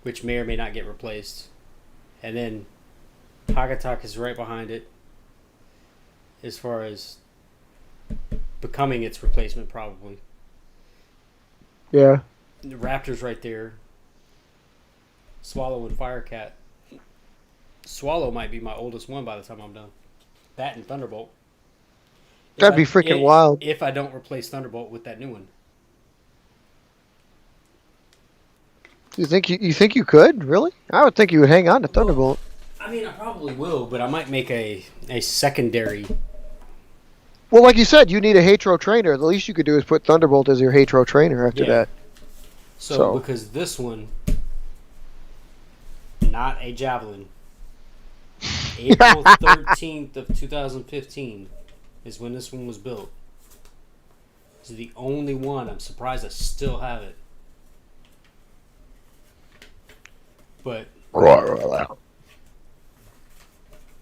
which may or may not get replaced. And then Hagatak is right behind it as far as becoming its replacement, probably. Yeah. The Raptor's right there. Swallow and Firecat. Swallow might be my oldest one by the time I'm done. That and Thunderbolt. That'd be freaking wild. If I don't replace Thunderbolt with that new one. You think you could? Really? I would think you would hang on to Thunderbolt. I mean, I probably will, but I might make a secondary. Well, like you said, you need a Hatro trainer. The least you could do is put Thunderbolt as your Hatro trainer after that. So, because this one, not a Javelin, April 13th of 2015 is when this one was built. This is the only one. I'm surprised I still have it. But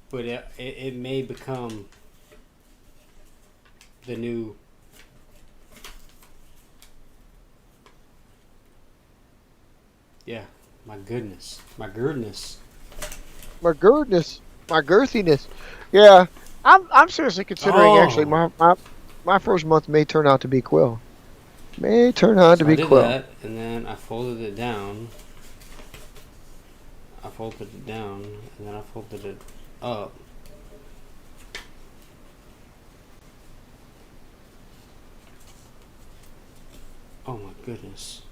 But it may become the new. Yeah, my goodness. My girthiness, my girthiness. Yeah, I'm seriously considering actually my first month may turn out to be Quill. May turn out to be I did Quill. that, and then I folded it down. I folded it down, and then I folded it up. Oh my goodness.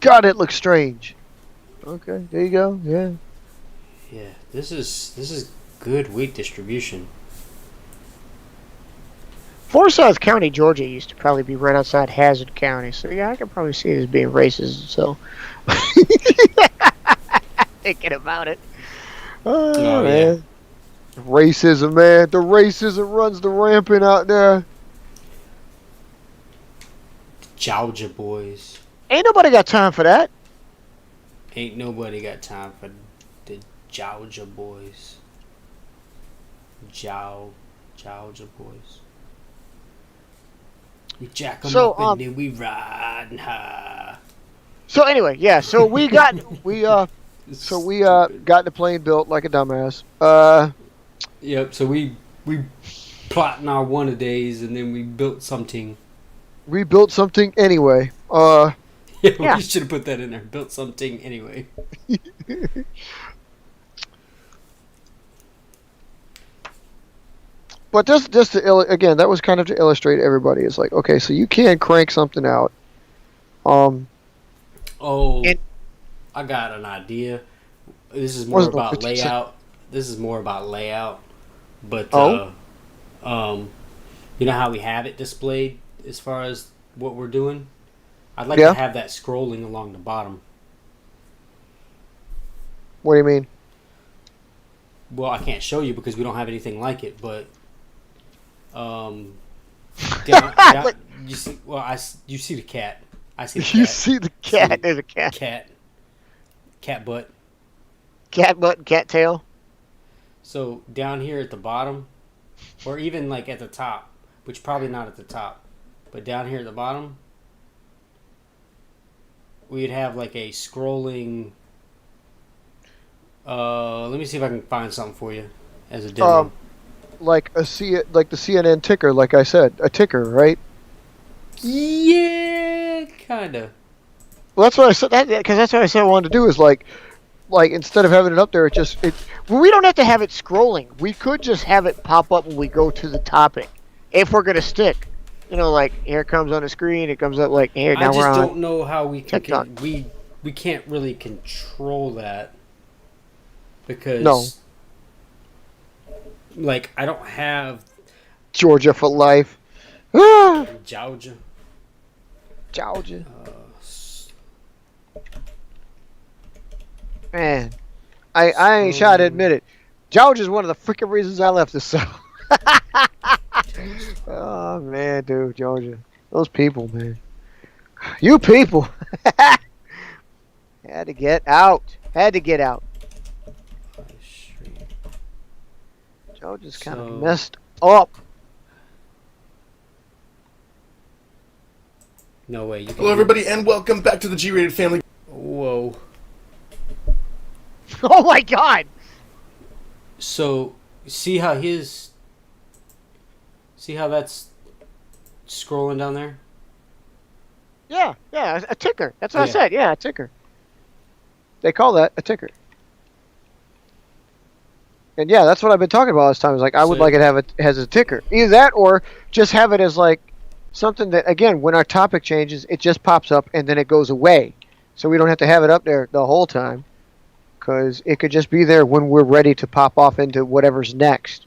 God, it looks strange. Okay, there you go. Yeah. Yeah, this is good weight distribution. Forsyth County, Georgia used to probably be right outside Hazard County, so yeah, I could probably see it as being racist. So, thinking about it. Oh, man. Racism, man. The racism runs the rampant out there. Georgia boys. Ain't nobody got time for that. Ain't nobody got time for the Georgia boys. Georgia boys. We jack 'em up and then we ride high. So anyway, yeah. So we got got the plane built like a dumbass. Yep. So we plotting our one-a-days and then we built something. We built something anyway. Yeah, we should have put that in there. Built something anyway. But just to again, that was kind of to illustrate everybody. It's like, okay, so you can crank something out. I got an idea. This is more about layout. This is more about layout. But you know how we have it displayed as far as what we're doing? I'd like to have that scrolling along the bottom. What do you mean? Well, I can't show you because we don't have anything like it, but down, you see. Well, you see the cat. I see the cat. You see the cat. There's a cat. Cat butt. Cat butt and cat tail. So down here at the bottom, or even like at the top, which probably not at the top, but down here at the bottom, we'd have like a scrolling. Let me see if I can find something for you as a demo. Like the CNN ticker, like I said, a ticker, right? Yeah, kinda. Well, that's what I said. Because that's what I said I wanted to do is like instead of having it up there, we don't have to have it scrolling. We could just have it pop up when we go to the topic, if we're gonna stick. You know, like here it comes on the screen. It comes up like here. Now we're on. I just don't know how we can. We can't really control that because like I don't have Georgia for life. Georgia. Man, I ain't shy to admit it. Georgia's one of the freaking reasons I left the South. Oh man, dude, Georgia, those people, man, you people, had to get out. Georgia's kind of messed up. No way. Hello, everybody, and welcome back to the G-Rated Family. Whoa. Oh my God. So, see how that's scrolling down there? Yeah, a ticker. That's what I said. Yeah, a ticker. They call that a ticker. And yeah, that's what I've been talking about all this time. Is like I would like it to have it as a ticker. Either that or just have it as like something that, again, when our topic changes, it just pops up and then it goes away. So we don't have to have it up there the whole time. Because it could just be there when we're ready to pop off into whatever's next.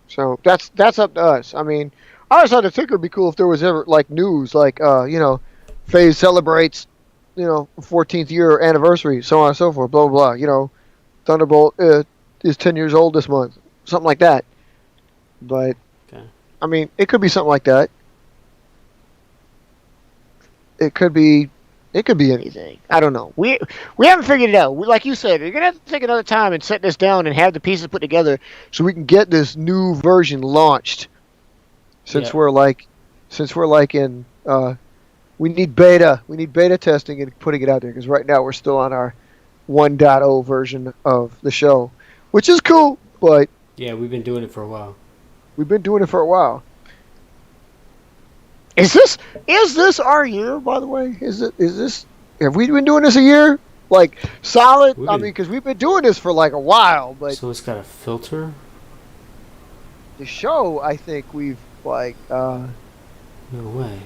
So that's up to us. I mean, I always thought the ticker would be cool if there was ever like news, like Phase celebrates, 14th year anniversary, so on and so forth, blah blah blah. Thunderbolt is 10 years old this month, something like that. But I mean, it could be something like that. It could be It could be anything. I don't know. We haven't figured it out. Like you said, you're gonna have to take another time and set this down and have the pieces put together so we can get this new version launched. Since we're like in we need beta testing and putting it out there because right now we're still on our 1.0 version of the show, which is cool, but Yeah, we've been doing it for a while. we've been doing it for a while. Is this our year, by the way? Is this have we been doing this a year? Like solid? I mean, because we've been doing this for like a while, but So it's got a filter? the show, I think we've like No way.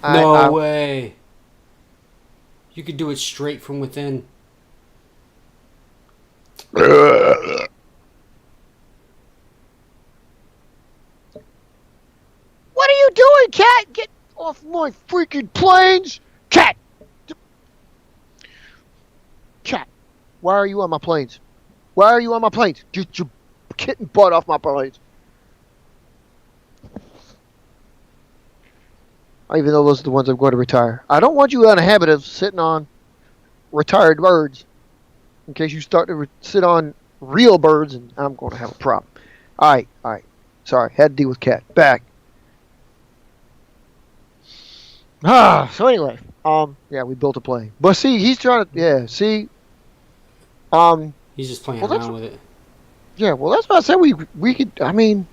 I- No I- way. You could do it straight from within. What are you doing, cat? Get off my freaking planes! Cat! Cat, why are you on my planes? Why are you on my planes? Get your kitten butt off my planes. Even though those are the ones I'm going to retire. I don't want you in a habit of sitting on retired birds. In case you start to sit on real birds, and I'm going to have a problem. All right. Sorry, had to deal with cat. Back. So anyway, yeah, we built a plane. But see, he's trying to, see, He's just playing Well, that's- around with it. yeah, well, that's what I said. We could, I mean,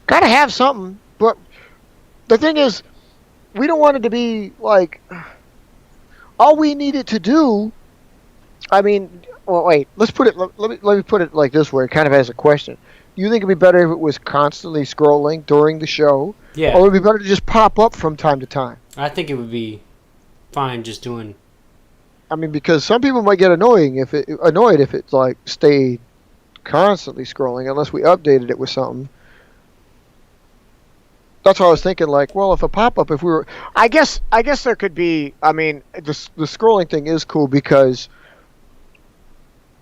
gotta have something. But the thing is, we don't want it to be like all we need it to do. I mean, well, wait. Let's put it. Let me put it like this way, kind of as a question. You think it'd be better if it was constantly scrolling during the show, Yeah. or would it be better to just pop up from time to time? I think it would be fine just doing. I mean, because some people might get annoyed if it's like stayed constantly scrolling unless we updated it with something. That's what I was thinking. Like, well, if a pop-up, if we were, I guess there could be. I mean, the scrolling thing is cool because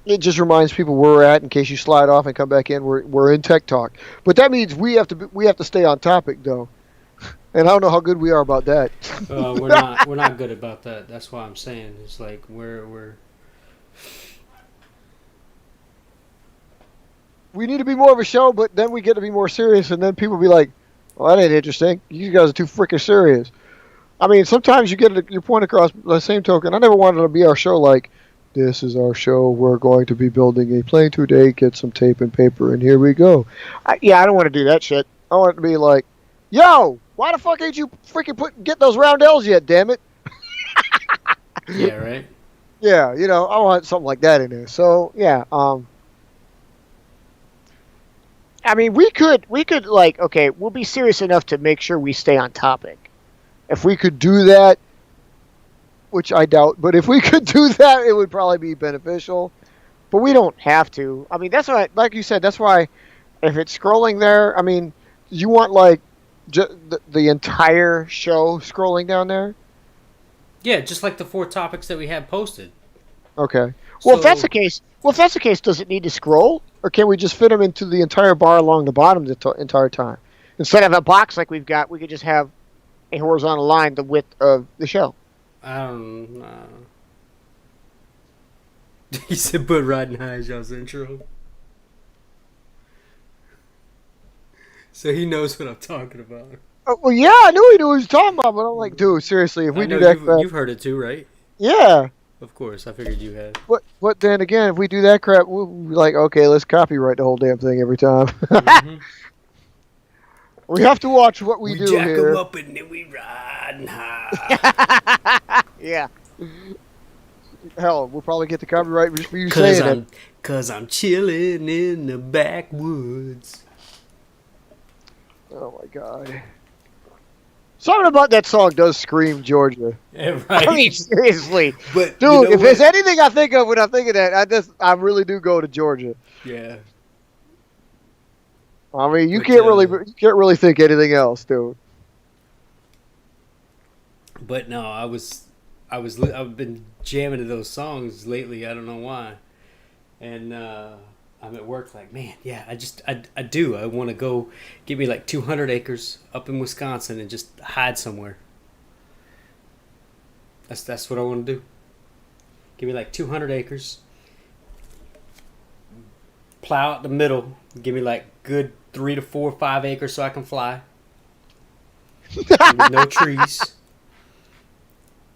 it just reminds people where we're at in case you slide off and come back in. We're in Tech Talk, but that means we have to stay on topic though, and I don't know how good we are about that. We're not good about that. That's why I'm saying it's like we're. We need to be more of a show, but then we get to be more serious, and then people be like, "Well, that ain't interesting. You guys are too freaking serious." I mean, sometimes you get your point across. By the same token, I never wanted it to be our show like, "This is our show. We're going to be building a plane today. Get some tape and paper, and here we go." I don't want to do that shit. I want it to be like, "Yo, why the fuck ain't you freaking get those roundels yet? Damn it!" Yeah. Right. Yeah, I want something like that in there. So yeah, I mean, we could like, okay, we'll be serious enough to make sure we stay on topic. If we could do that, which I doubt, but if we could do that, it would probably be beneficial. But we don't have to. I mean, that's why, like you said, that's why if it's scrolling there, I mean, you want like the entire show scrolling down there? Yeah, just like the 4 topics that we had posted. Okay. Well, if that's So- the case, does it need to scroll, or can we just fit them into the entire bar along the bottom the entire time? Instead of a box like we've got, we could just have a horizontal line the width of the show. I don't know. He said, "But riding high is y'all's intro." So he knows what I'm talking about. Oh, well, yeah, I knew he knew what he was talking about, but I'm like, dude, seriously, if we I know do that you've, crap, you've heard it too, right? yeah. Of course, I figured you had. But then again, if we do that crap, we'll be like, okay, let's copyright the whole damn thing every time. Mhm. We have to watch what we do jack here. 'em up and then we ride high. Yeah. Hell, we'll probably get the copyright just for you saying it. Cause I'm chilling in the backwoods. Oh my god. Something about that song does scream Georgia. Yeah, right. I mean, seriously. But Dude, you know if there's what? anything I think of when I think of that, I really do go to Georgia. Yeah. I mean, you But, can't really think anything else, dude. But no, I've been jamming to those songs lately. I don't know why. And I'm at work like, man, yeah, I do. I want to go get me like 200 acres up in Wisconsin and just hide somewhere. That's what I want to do. Give me like 200 acres. Plow out the middle. Give me like good 3 to 4, 5 acres so I can fly. With no trees.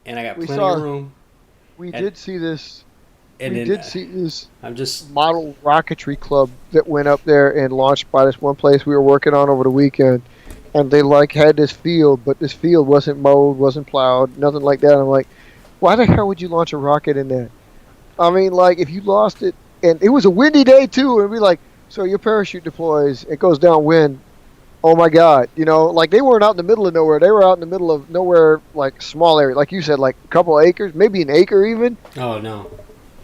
And I got plenty of room. We did see this. And we then, did see this I'm just model rocketry club that went up there and launched by this one place we were working on over the weekend. And they like had this field, but this field wasn't mowed, wasn't plowed, nothing like that. I'm like, why the hell would you launch a rocket in that? I mean, like, if you lost it, and it was a windy day too, and we like, so your parachute deploys, it goes downwind. Oh my God, you know, like they weren't out in the middle of nowhere. They were out in the middle of nowhere, like small area, like you said, like a couple of acres, maybe an acre even. Oh no.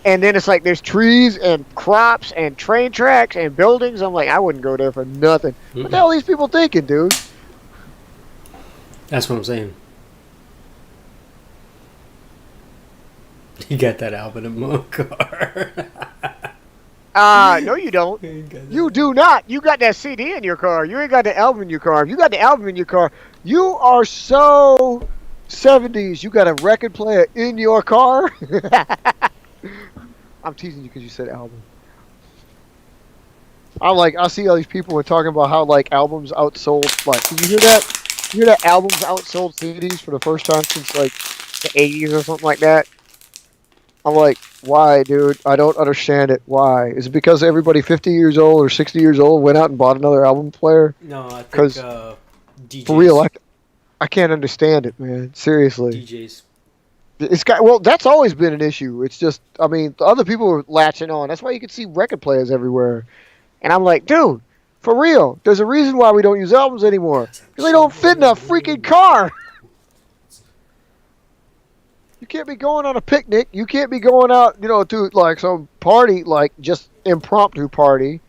And then it's like there's trees and crops and train tracks and buildings. I'm like, I wouldn't go there for nothing. Mm-mm. What the hell are these people thinking, dude? That's what I'm saying. You got that album in my car. No, you don't. You do not. You got that CD in your car. You ain't got the album in your car. If you got the album in your car, you are so 70s. You got a record player in your car. I'm teasing you because you said album. I see all these people are talking about how like albums outsold. Like, did you hear that? You hear that albums outsold CDs for the first time since like the 80s or something like that? I'm like, why, dude? I don't understand it. Why? Is it because everybody 50 years old or 60 years old went out and bought another album player? No, I think DJs. For real, I can't understand it, man. Seriously. DJs. Well, that's always been an issue. It's just, I mean, the other people are latching on. That's why you can see record players everywhere. And I'm like, dude, for real, there's a reason why we don't use albums anymore. Because they don't fit in a freaking car. You can't be going on a picnic. You can't be going out, you know, to like some party, like just impromptu party.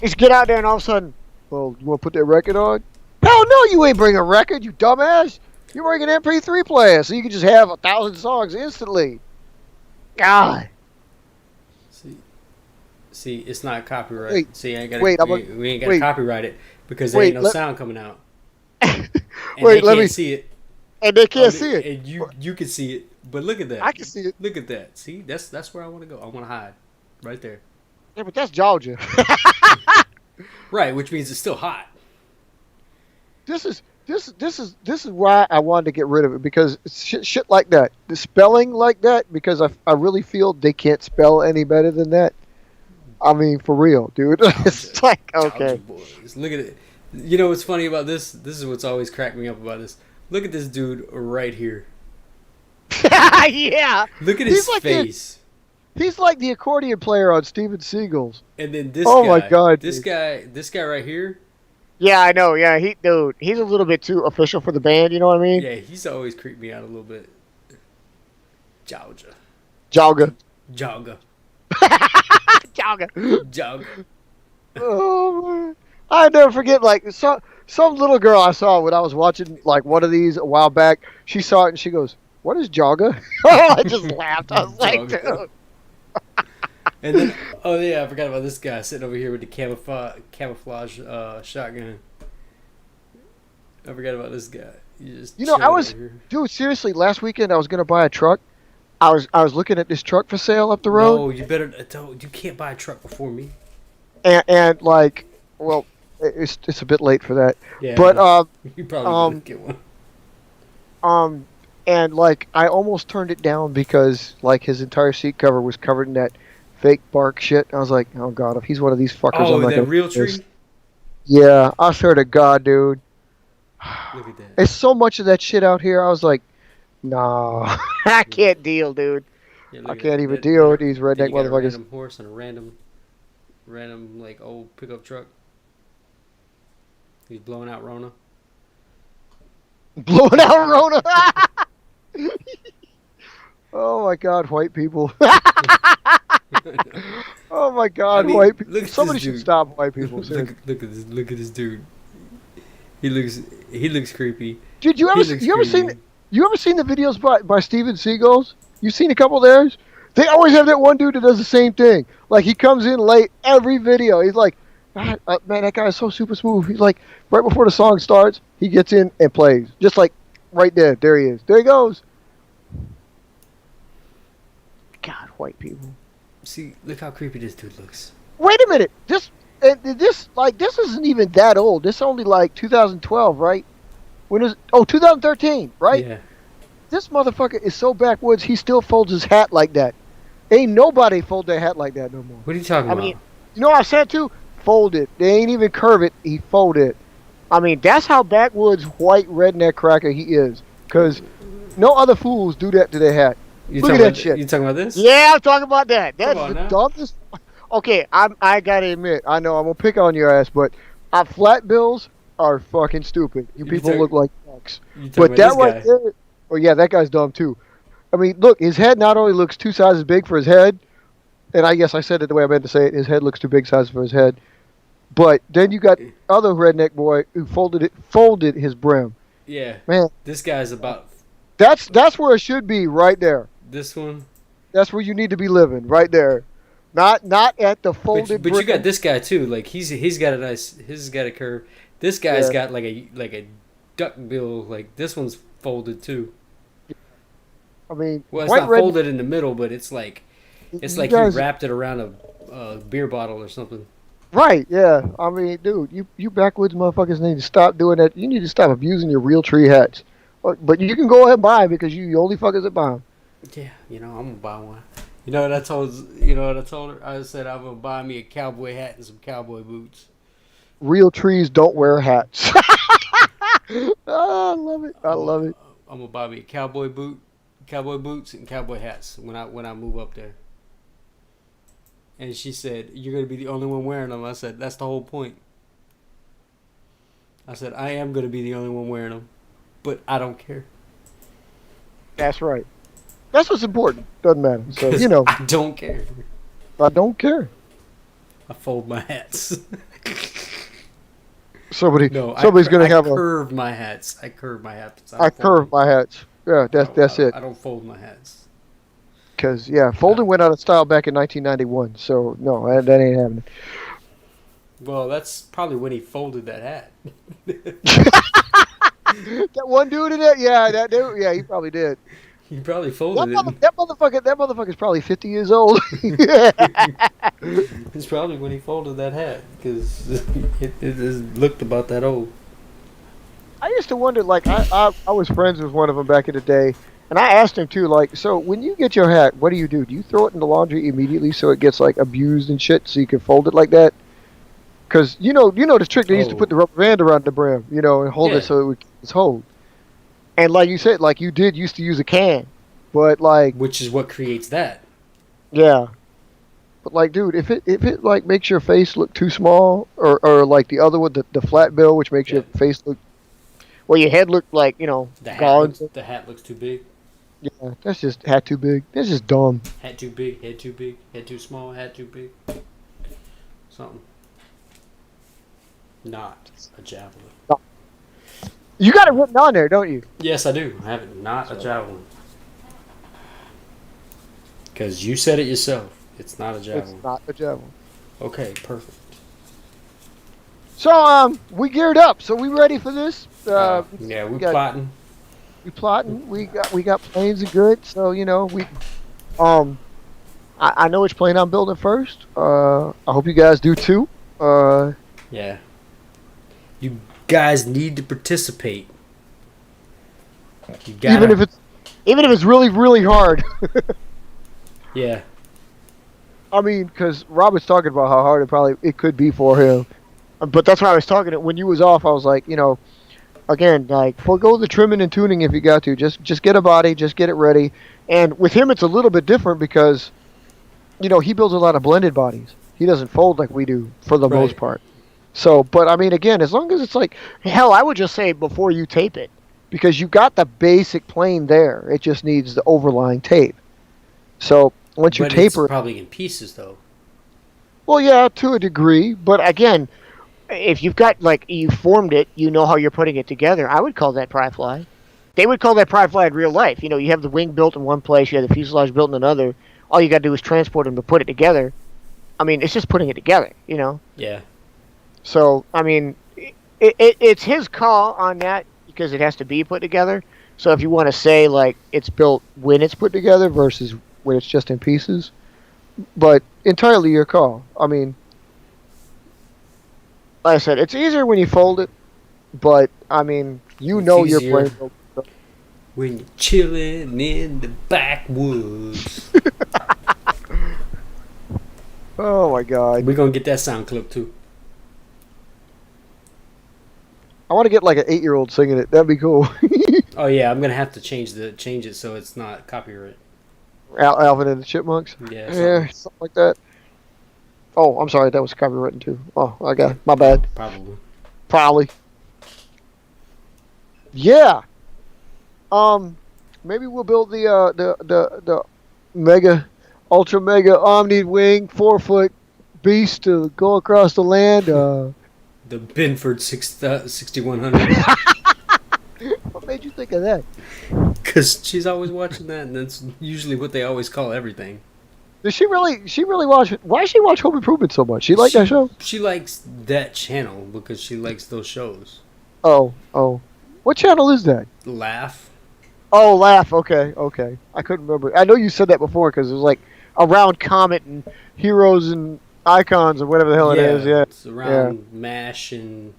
Just get out there and all of a sudden, well, you want to put that record on? Hell no, you ain't bring a record, you dumbass. You bring an MP3 player so you can just have 1,000 songs instantly. God. See, it's not copyright. Wait, see, I ain't gotta, wait, we ain't got to copyright it because there ain't no sound coming out. And wait, they can't see it. And they can't see it. And you can see it. But look at that. I can see it. Look at that. See, that's where I want to go. I want to hide. Right there. Yeah, but that's Georgia. Right, which means it's still hot. This is why I wanted to get rid of it, because shit like that, the spelling like that, because I really feel they can't spell any better than that. I mean, for real, dude. It's like, okay. Boys. Look at it. You know what's funny about this? This is what's always cracked me up about this. Look at this dude right here. Yeah. Look at his face. He's like the accordion player on Steven Seagal's. And then this guy. Oh my God. This guy right here. Yeah, I know. Yeah, he's a little bit too official for the band, you know what I mean? Yeah, he's always creeped me out a little bit. Jauga. Jauga. Oh man. I never forget, like, some little girl I saw when I was watching, like, one of these a while back. She saw it and she goes, "What is Jogga?" I just laughed. I was like, dude. And then, oh yeah, I forgot about this guy sitting over here with the camouflage shotgun. I forgot about this guy. Dude, seriously, last weekend I was gonna buy a truck. I was looking at this truck for sale up the road. No, you can't buy a truck before me. And like, well, it's a bit late for that. Yeah, but you probably get one. And like, I almost turned it down because like his entire seat cover was covered in that fake bark shit. I was like, oh God, if he's one of these fuckers, I'm not that gonna real tree. Yeah, I swear to God, dude. Look at that. There's so much of that shit out here. I was like, nah, I can't deal, dude. Yeah, I can't even deal with these redneck motherfuckers. A random horse and a random like old pickup truck. He's blowing out Rona. Blowing out Rona. Oh my God, white people. Oh my God, white people. Somebody should stop white people. Look at this dude. He looks creepy. Dude, you ever seen the videos by Steven Seagal's? You've seen a couple of theirs? They always have that one dude that does the same thing. Like, he comes in late every video. He's like, man, that guy is so super smooth. He's like, right before the song starts, he gets in and plays. Just like right there. There he is. There he goes. God, white people. See, look how creepy this dude looks. Wait a minute. This isn't even that old. This is only like 2012, right? When is 2013, right? Yeah. This motherfucker is so backwoods. He still folds his hat like that. Ain't nobody fold their hat like that no more. What are you talking I about? mean, you know what I said too? Fold it. They ain't even curve it. He fold it. I mean, that's how backwoods white redneck cracker he is. Because no other fools do that to their hat. Look at that shit. You talking about this? Yeah, I'm talking about that. That's Come on the now. dumbest. Okay, I gotta admit, I know I'm gonna pick on your ass, but flat bills are fucking stupid. You people look like fucks. You talking But about that this right guy. there, oh yeah, that guy's dumb too. I mean, look, his head not only looks 2 sizes big for his head, and I guess I said it the way I meant to say it. His head looks too big size for his head. But then you got other redneck boy who folded his brim. Yeah. Man, This guy's about that's where it should be right there. this one. That's where you need to be living right there. Not at the folded But brim. you got this guy too. Like he's got a nice. His got a curve. This guy's got like a duck bill. Like this one's folded too. I mean, Well, it's white not red- folded in the middle, but it's like you you guys- wrapped it around a beer bottle or something. Right, yeah. I mean, dude, you backwoods motherfuckers need to stop doing that. You need to stop abusing your real tree hats. But you can go ahead and buy them because you the only fuckers that buy them. Yeah, I'm gonna buy one. You know what I told her? I said I'm gonna buy me a cowboy hat and some cowboy boots. Real trees don't wear hats. Oh, I love it. I love it. I'm gonna buy me a cowboy boots and cowboy hats when I move up there. And she said, "You're gonna be the only one wearing them." I said, "That's the whole point." I said, "I am gonna be the only one wearing them, but I don't care." That's right. That's what's important. Doesn't matter. So, 'Cause you know, I don't care. I don't care. I fold my hats. Somebody's I gonna have curve my hats. I curve my hats. I curve my hats. Yeah, that's it. I don't fold my hats. Because folding went out of style back in 1991. So no, that ain't happening. Well, that's probably when he folded that hat. That one dude in it, that dude, he probably did. He probably folded it. That motherfucker's probably 50 years old. It's probably when he folded that hat because it looked about that old. I used to wonder, like, I was friends with one of them back in the day, and I asked him too, like, so when you get your hat, what do? Do you throw it in the laundry immediately so it gets like abused and shit, so you can fold it like that? Because you know the trick, they used to put the rubber band around the brim, and hold it so it's hold. And like you said, like you did used to use a can, but like Which is what creates that. yeah. But like, dude, if it like makes your face look too small, or like the other one, the flat bill, which makes your face look, well, your head look like The hat looks too big. Yeah, that's just hat too big. That's just dumb. Hat too big. Head too big. Head too small. Hat too big. Something. Not a javelin. You got it written on there, don't you? Yes, I do. I have it. Not a javelin. Because you said it yourself. It's not a javelin. It's not a javelin. Okay, perfect. So we geared up. So we ready for this? We're plotting. We plotting. We got planes and good. So we I know which plane I'm building first. I hope you guys do too. Yeah. You guys need to participate. You gotta, even if it's really really hard. Yeah. I mean, because Robert's talking about how hard it could be for him. But that's why I was talking. When you was off, I was like, again, like, forego the trimming and tuning if you got to. Just get a body, just get it ready. And with him, it's a little bit different because, he builds a lot of blended bodies. He doesn't fold like we do for the most part. So, but I mean, again, as long as it's like, hell, I would just say before you tape it, because you got the basic plane there. It just needs the overlying tape. So once you taper, it's probably in pieces though. Well, yeah, to a degree, but again, if you've got you formed it, you know how you're putting it together. I would call that pry fly. They would call that pry fly in real life. You have the wing built in one place, you have the fuselage built in another. All you got to do is transport them to put it together. I mean, it's just putting it together, Yeah. So, I mean, it's his call on that because it has to be put together. So if you want to say, like, it's built when it's put together versus when it's just in pieces. But entirely your call. I mean, like I said, it's easier when you fold it. But I mean, you It's know you're easier. playing. When you're chilling in the backwoods. Oh my god! We're gonna get that sound clip too. I want to get like an 8-year-old singing it. That'd be cool. Oh yeah, I'm gonna have to change it so it's not copyright. Alvin and the Chipmunks. Yeah. Yeah, something like that. Oh, I'm sorry, that was copywritten too. Oh, I got it. My bad. Probably. Yeah. Maybe we'll build the mega, ultra mega omni wing 4-foot beast to go across the land. The Binford 6100. What made you think of that? Because she's always watching that, and that's usually what they always call everything. Does she really watch it? Why does she watch Home Improvement so much? She like that show? She likes that channel because she likes those shows. Oh. What channel is that? Laugh. Oh, Laugh. Okay. I couldn't remember. I know you said that before because it was like around Comet and Heroes and Icons or whatever the hell it is. Yeah. It's around MASH and...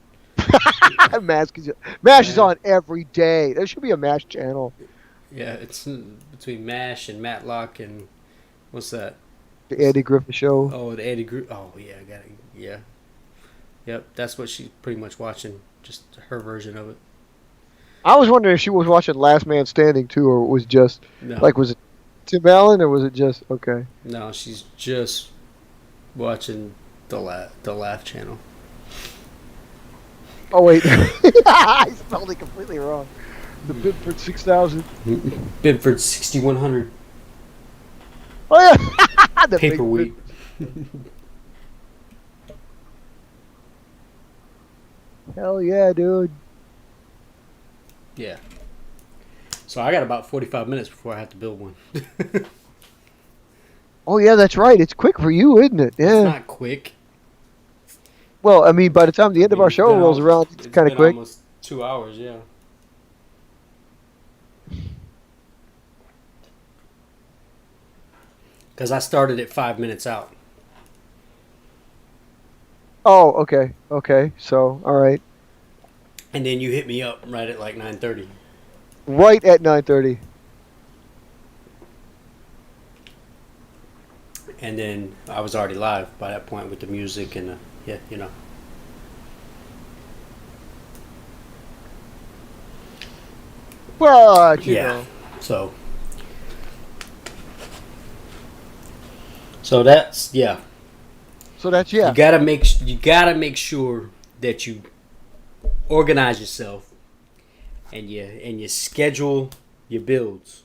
MASH is on every day. There should be a MASH channel. Yeah, it's between MASH and Matlock and... What's that? The Andy Griffith Show. Oh, the Andy Griffith. Oh, yeah, yeah. Yep, that's what she's pretty much watching. Just her version of it. I was wondering if she was watching Last Man Standing too, or it was just was it Tim Allen, or was it just okay? No, she's just watching the Laugh channel. Oh wait, I spelled it completely wrong. The Binford 6000. Binford 6100. Oh yeah, the Paperweight. Hell yeah, dude. Yeah. So I got about 45 minutes before I have to build one. Oh yeah, that's right. It's quick for you, isn't it? Yeah. It's not quick. Well, I mean, by the time the end of our show rolls around, it's kind of quick. Almost 2 hours, yeah. Because I started at 5 minutes out. Oh, okay. So, all right. And then you hit me up right at like 9:30. Right at 9:30. And then I was already live by that point with the music and yeah, you know. But you Yeah. know. So that's yeah. So that's yeah. You gotta make sure that you organize yourself and you schedule your builds.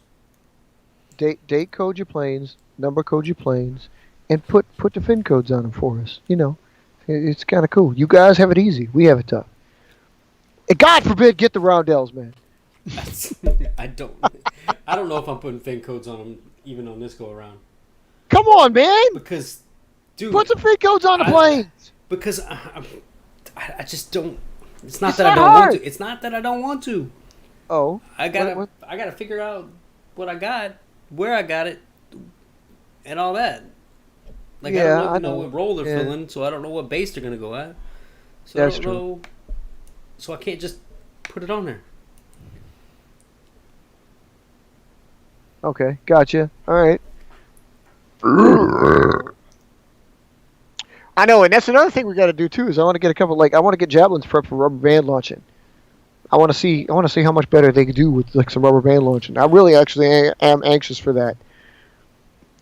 Date code your planes, number code your planes, and put the fin codes on them for us. You know, it's kind of cool. You guys have it easy. We have it tough. And God forbid, get the roundels, man. I don't know if I'm putting fin codes on them even on this go around. Come on, man. Because, dude, put some fin codes on the planes. Because I just don't. It's not It's that not I don't hard. want to. It's not that I don't want to. Oh, I gotta what? I gotta figure out what I got, where I got it, and all that. Like Yeah, I I don't know know. what role they're Yeah. filling, so I don't know what base they're gonna go at. So That's I don't true. know. So I can't just put it on there. Okay, gotcha. All right. I know, and that's another thing we got to do too. Is I want to get a couple. I want to get javelins prepped for rubber band launching. I want to see how much better they could do with some rubber band launching. I really actually am anxious for that.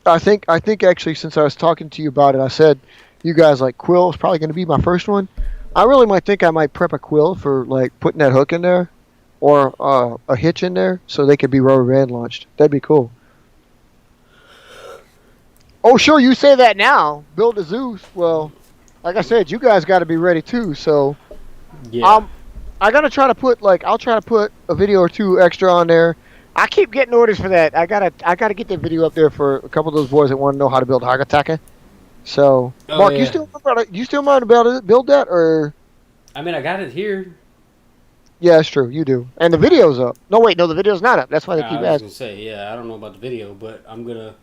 I think actually, since I was talking to you about it, I said you guys like quill is probably going to be my first one. I really might prep a quill for putting that hook in there, or a hitch in there, so they could be rubber band launched. That'd be cool. Oh, sure, you say that now. Build a Zeus. Well, like I said, you guys got to be ready too. So, Yeah. I gotta try to put I'll try to put a video or two extra on there. I keep getting orders for that. I gotta get that video up there for a couple of those boys that want to know how to build Hagataka. So, Oh, Mark, yeah. you still mind about build that or? I mean, I got it here. Yeah, it's true. You do. And the video's up. No, wait, no, the video's not up. That's why they keep I was asking. gonna say, yeah, I don't know about the video, but I'm gonna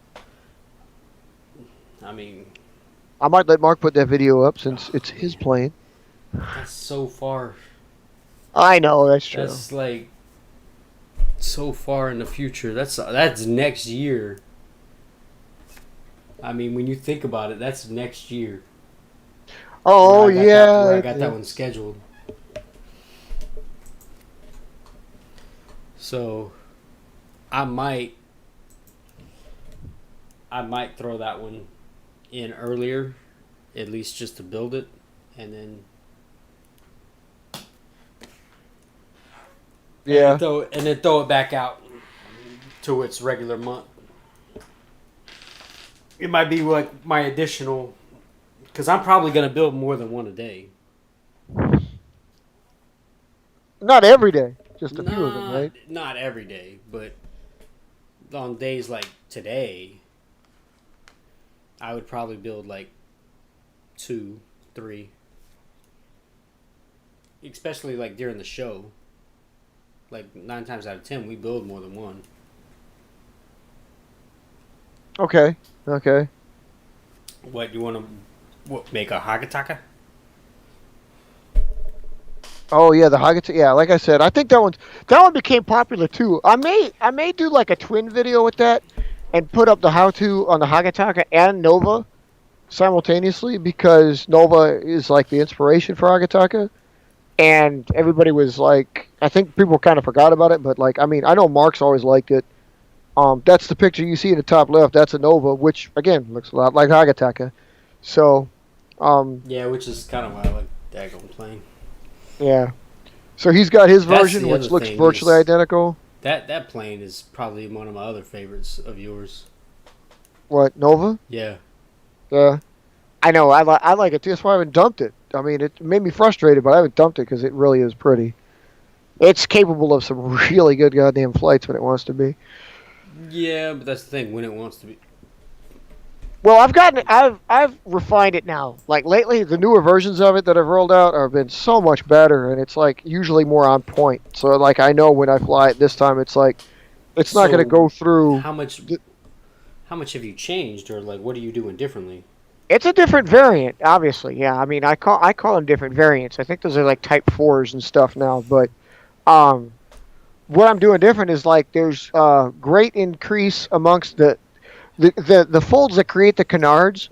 I mean, I might let Mark put that video up since it's his plane. that's so far. I know, that's true. That's like so far in the future. That's next year. I mean, when you think about it, that's next year. Oh, yeah. Where I got that one scheduled. So, I might throw that one in earlier, at least just to build it, and then Yeah. and then throw it back out to its regular month. It might be like my additional, because I'm probably gonna build more than one a day. Not every day. Just a few of them, right? Not every day, but on days like today, I would probably build like 2, 3. Especially like during the show. Like 9 times out of 10, we build more than one. Okay. What, you want to make a Hagataka? Oh yeah, the Hagataka. Yeah, like I said, I think that one became popular too. I may do like a twin video with that, and put up the how-to on the Hagataka and Nova simultaneously, because Nova is like the inspiration for Hagataka, and everybody was like, I think people kind of forgot about it, but like, I mean, I know Mark's always liked it. That's the picture you see in the top left. That's a Nova, which again looks a lot like Hagataka. So, Yeah, which is kind of why I like Dagon playing. yeah. So he's got his That's version, the which other looks thing virtually is- identical. That plane is probably one of my other favorites of yours. What, Nova? Yeah. Yeah. I know. I like it too. That's why I haven't dumped it. I mean, it made me frustrated, but I haven't dumped it because it really is pretty. It's capable of some really good goddamn flights when it wants to be. Yeah, but that's the thing, when it wants to be. Well, I've refined it now. Like lately, the newer versions of it that I've rolled out have been so much better, and it's like usually more on point. So like I know when I fly it this time, it's like it's not going to go through. How much have you changed, or like what are you doing differently? It's a different variant, obviously. Yeah, I mean, I call them different variants. I think those are like Type 4s and stuff now. But what I'm doing different is like there's great increase amongst the folds that create the canards.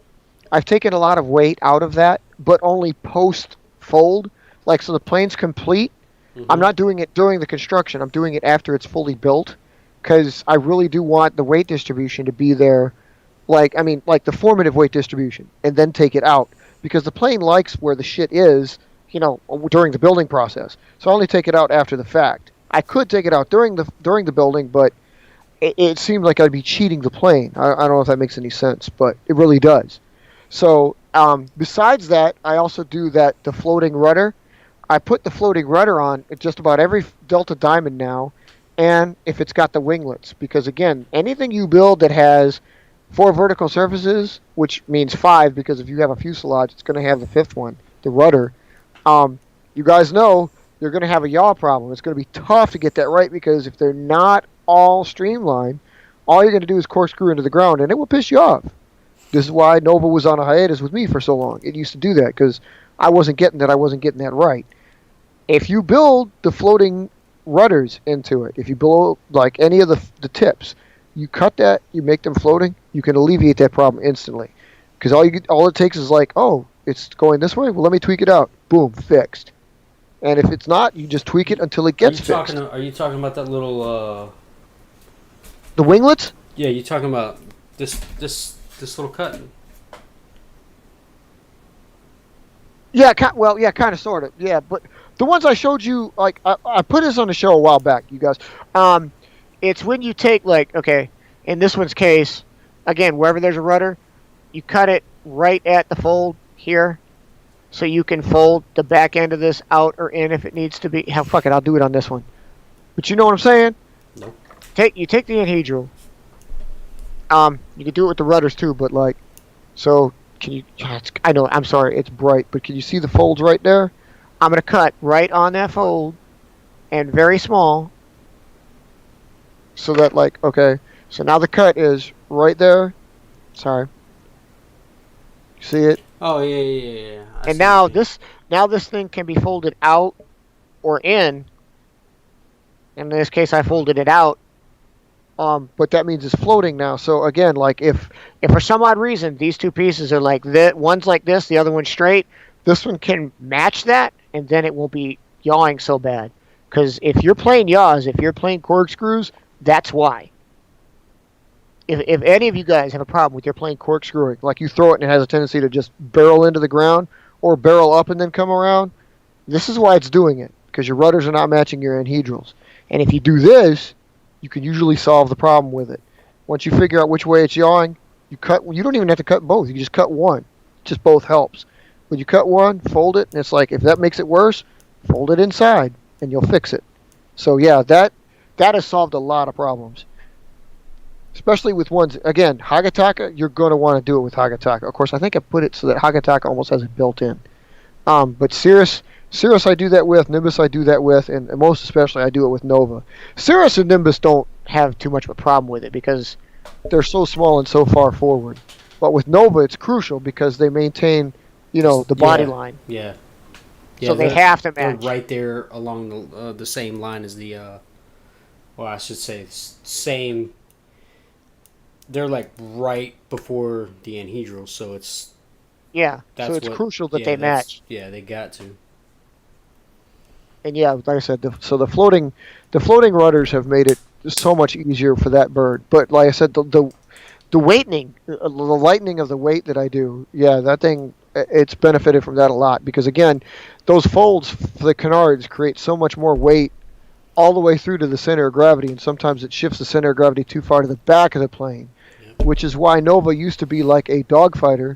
I've taken a lot of weight out of that, but only post fold. Like, so the plane's complete. Mm-hmm. I'm not doing it during the construction. I'm doing it after it's fully built, because I really do want the weight distribution to be there. Like the formative weight distribution, and then take it out, because the plane likes where the shit is, during the building process. So I only take it out after the fact. I could take it out during the building, but it seemed like I'd be cheating the plane. I don't know if that makes any sense, but it really does. So besides that, I also do the floating rudder. I put the floating rudder on just about every Delta Diamond now, and if it's got the winglets, because again, anything you build that has 4 vertical surfaces, which means 5, because if you have a fuselage, it's going to have the 5th one, the rudder. You guys know you're going to have a yaw problem. It's going to be tough to get that right, because if they're not all streamlined, all you're going to do is corkscrew into the ground, and it will piss you off. This is why Nova was on a hiatus with me for so long. It used to do that, because I wasn't getting that right. If you build the floating rudders into it, if you build like any of the tips, you cut that, you make them floating, you can alleviate that problem instantly. Because all it takes is like, oh, it's going this way? Well, let me tweak it out. Boom, fixed. And if it's not, you just tweak it until it gets fixed. Are you talking about that little... The winglets? Yeah, you're talking about this little cut. Yeah, kind of, sort of. Yeah, but the ones I showed you, like, I put this on the show a while back, you guys. It's when you take, like, okay, in this one's case, again, wherever there's a rudder, you cut it right at the fold here, so you can fold the back end of this out or in if it needs to be. Hell, fuck it, I'll do it on this one. But you know what I'm saying? Nope. You take the anhedral. You can do it with the rudders too, but like, so can you? I know, I'm sorry, it's bright, but can you see the folds right there? I'm gonna cut right on that fold, and very small. So that, like, okay, so now the cut is right there. Sorry. See it? Oh yeah. I And see what you mean. now this thing can be folded out or in. In this case, I folded it out. But that means it's floating now. So again, like if For some odd reason these two pieces are like that, one's like this, the other one's straight, this one can match that, and then it won't be yawing so bad. Because if you're playing yaws, if you're playing corkscrews, that's why. If any of you guys have a problem with your playing corkscrewing, like you throw it and it has a tendency to just barrel into the ground or barrel up and then come around, this is why it's doing it. Because your rudders are not matching your anhedrals. And if you do this, you can usually solve the problem with it. Once you figure out which way it's yawing, you don't even have to cut both. You can just cut one. Just both helps. When you cut one, fold it, and it's like if that makes it worse, fold it inside and you'll fix it. So yeah, that has solved a lot of problems. Especially with ones, again, Hagataka, you're going to want to do it with Hagataka. Of course, I think I put it so that Hagataka almost has it built in. But Cirrus I do that with, Nimbus I do that with, and most especially I do it with Nova. Cirrus and Nimbus don't have too much of a problem with it because they're so small and so far forward. But with Nova, it's crucial because they maintain, the body line. Yeah. So they have to match. They're right there along the same line as the, well, I should say same. They're like right before the anhedral, so it's. Yeah, That's so it's what- crucial that yeah, they that's- match. Yeah, they got to. And Yeah, like I said, the floating rudders have made it so much easier for that bird. But like I said, the weightening. the lightening of the weight that I do, yeah, that thing, it's benefited from that a lot because again, those folds for the canards create so much more weight all the way through to the center of gravity, and sometimes it shifts the center of gravity too far to the back of the plane, which is why Nova used to be like a dogfighter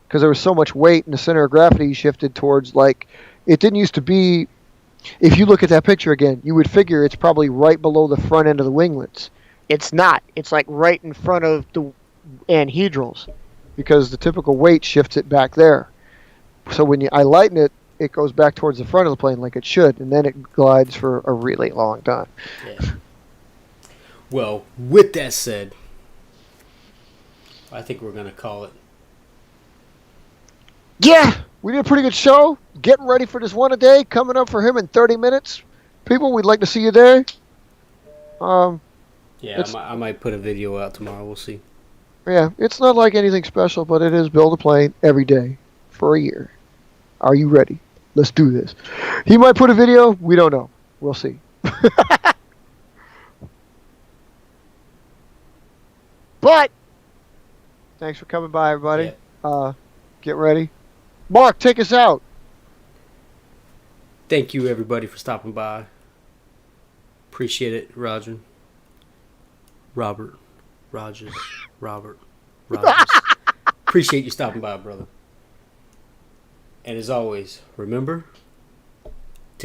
because there was so much weight and the center of gravity shifted towards, like, it didn't used to be. If you look at that picture again, you would figure it's probably right below the front end of the winglets. It's not. It's like right in front of the anhedrals. Because the typical weight shifts it back there. So when I lighten it, it goes back towards the front of the plane like it should, and then it glides for a really long time. Yeah. Well, with that said, I think we're gonna call it. Yeah, we did a pretty good show. Getting ready for this one a day coming up for him in 30 minutes. People, we'd like to see you there. Yeah, It's- I might put a video out tomorrow. We'll see. Yeah, it's not like anything special, but it is build a plane every day for a year. Are you ready? Let's do this. He might put a video. We don't know. We'll see. But Thanks for coming by, everybody. Yeah. Get ready. Mark, take us out. Thank you, everybody, for stopping by. Appreciate it, Roger. Robert. Rogers. Appreciate you stopping by, brother. And as always, remember,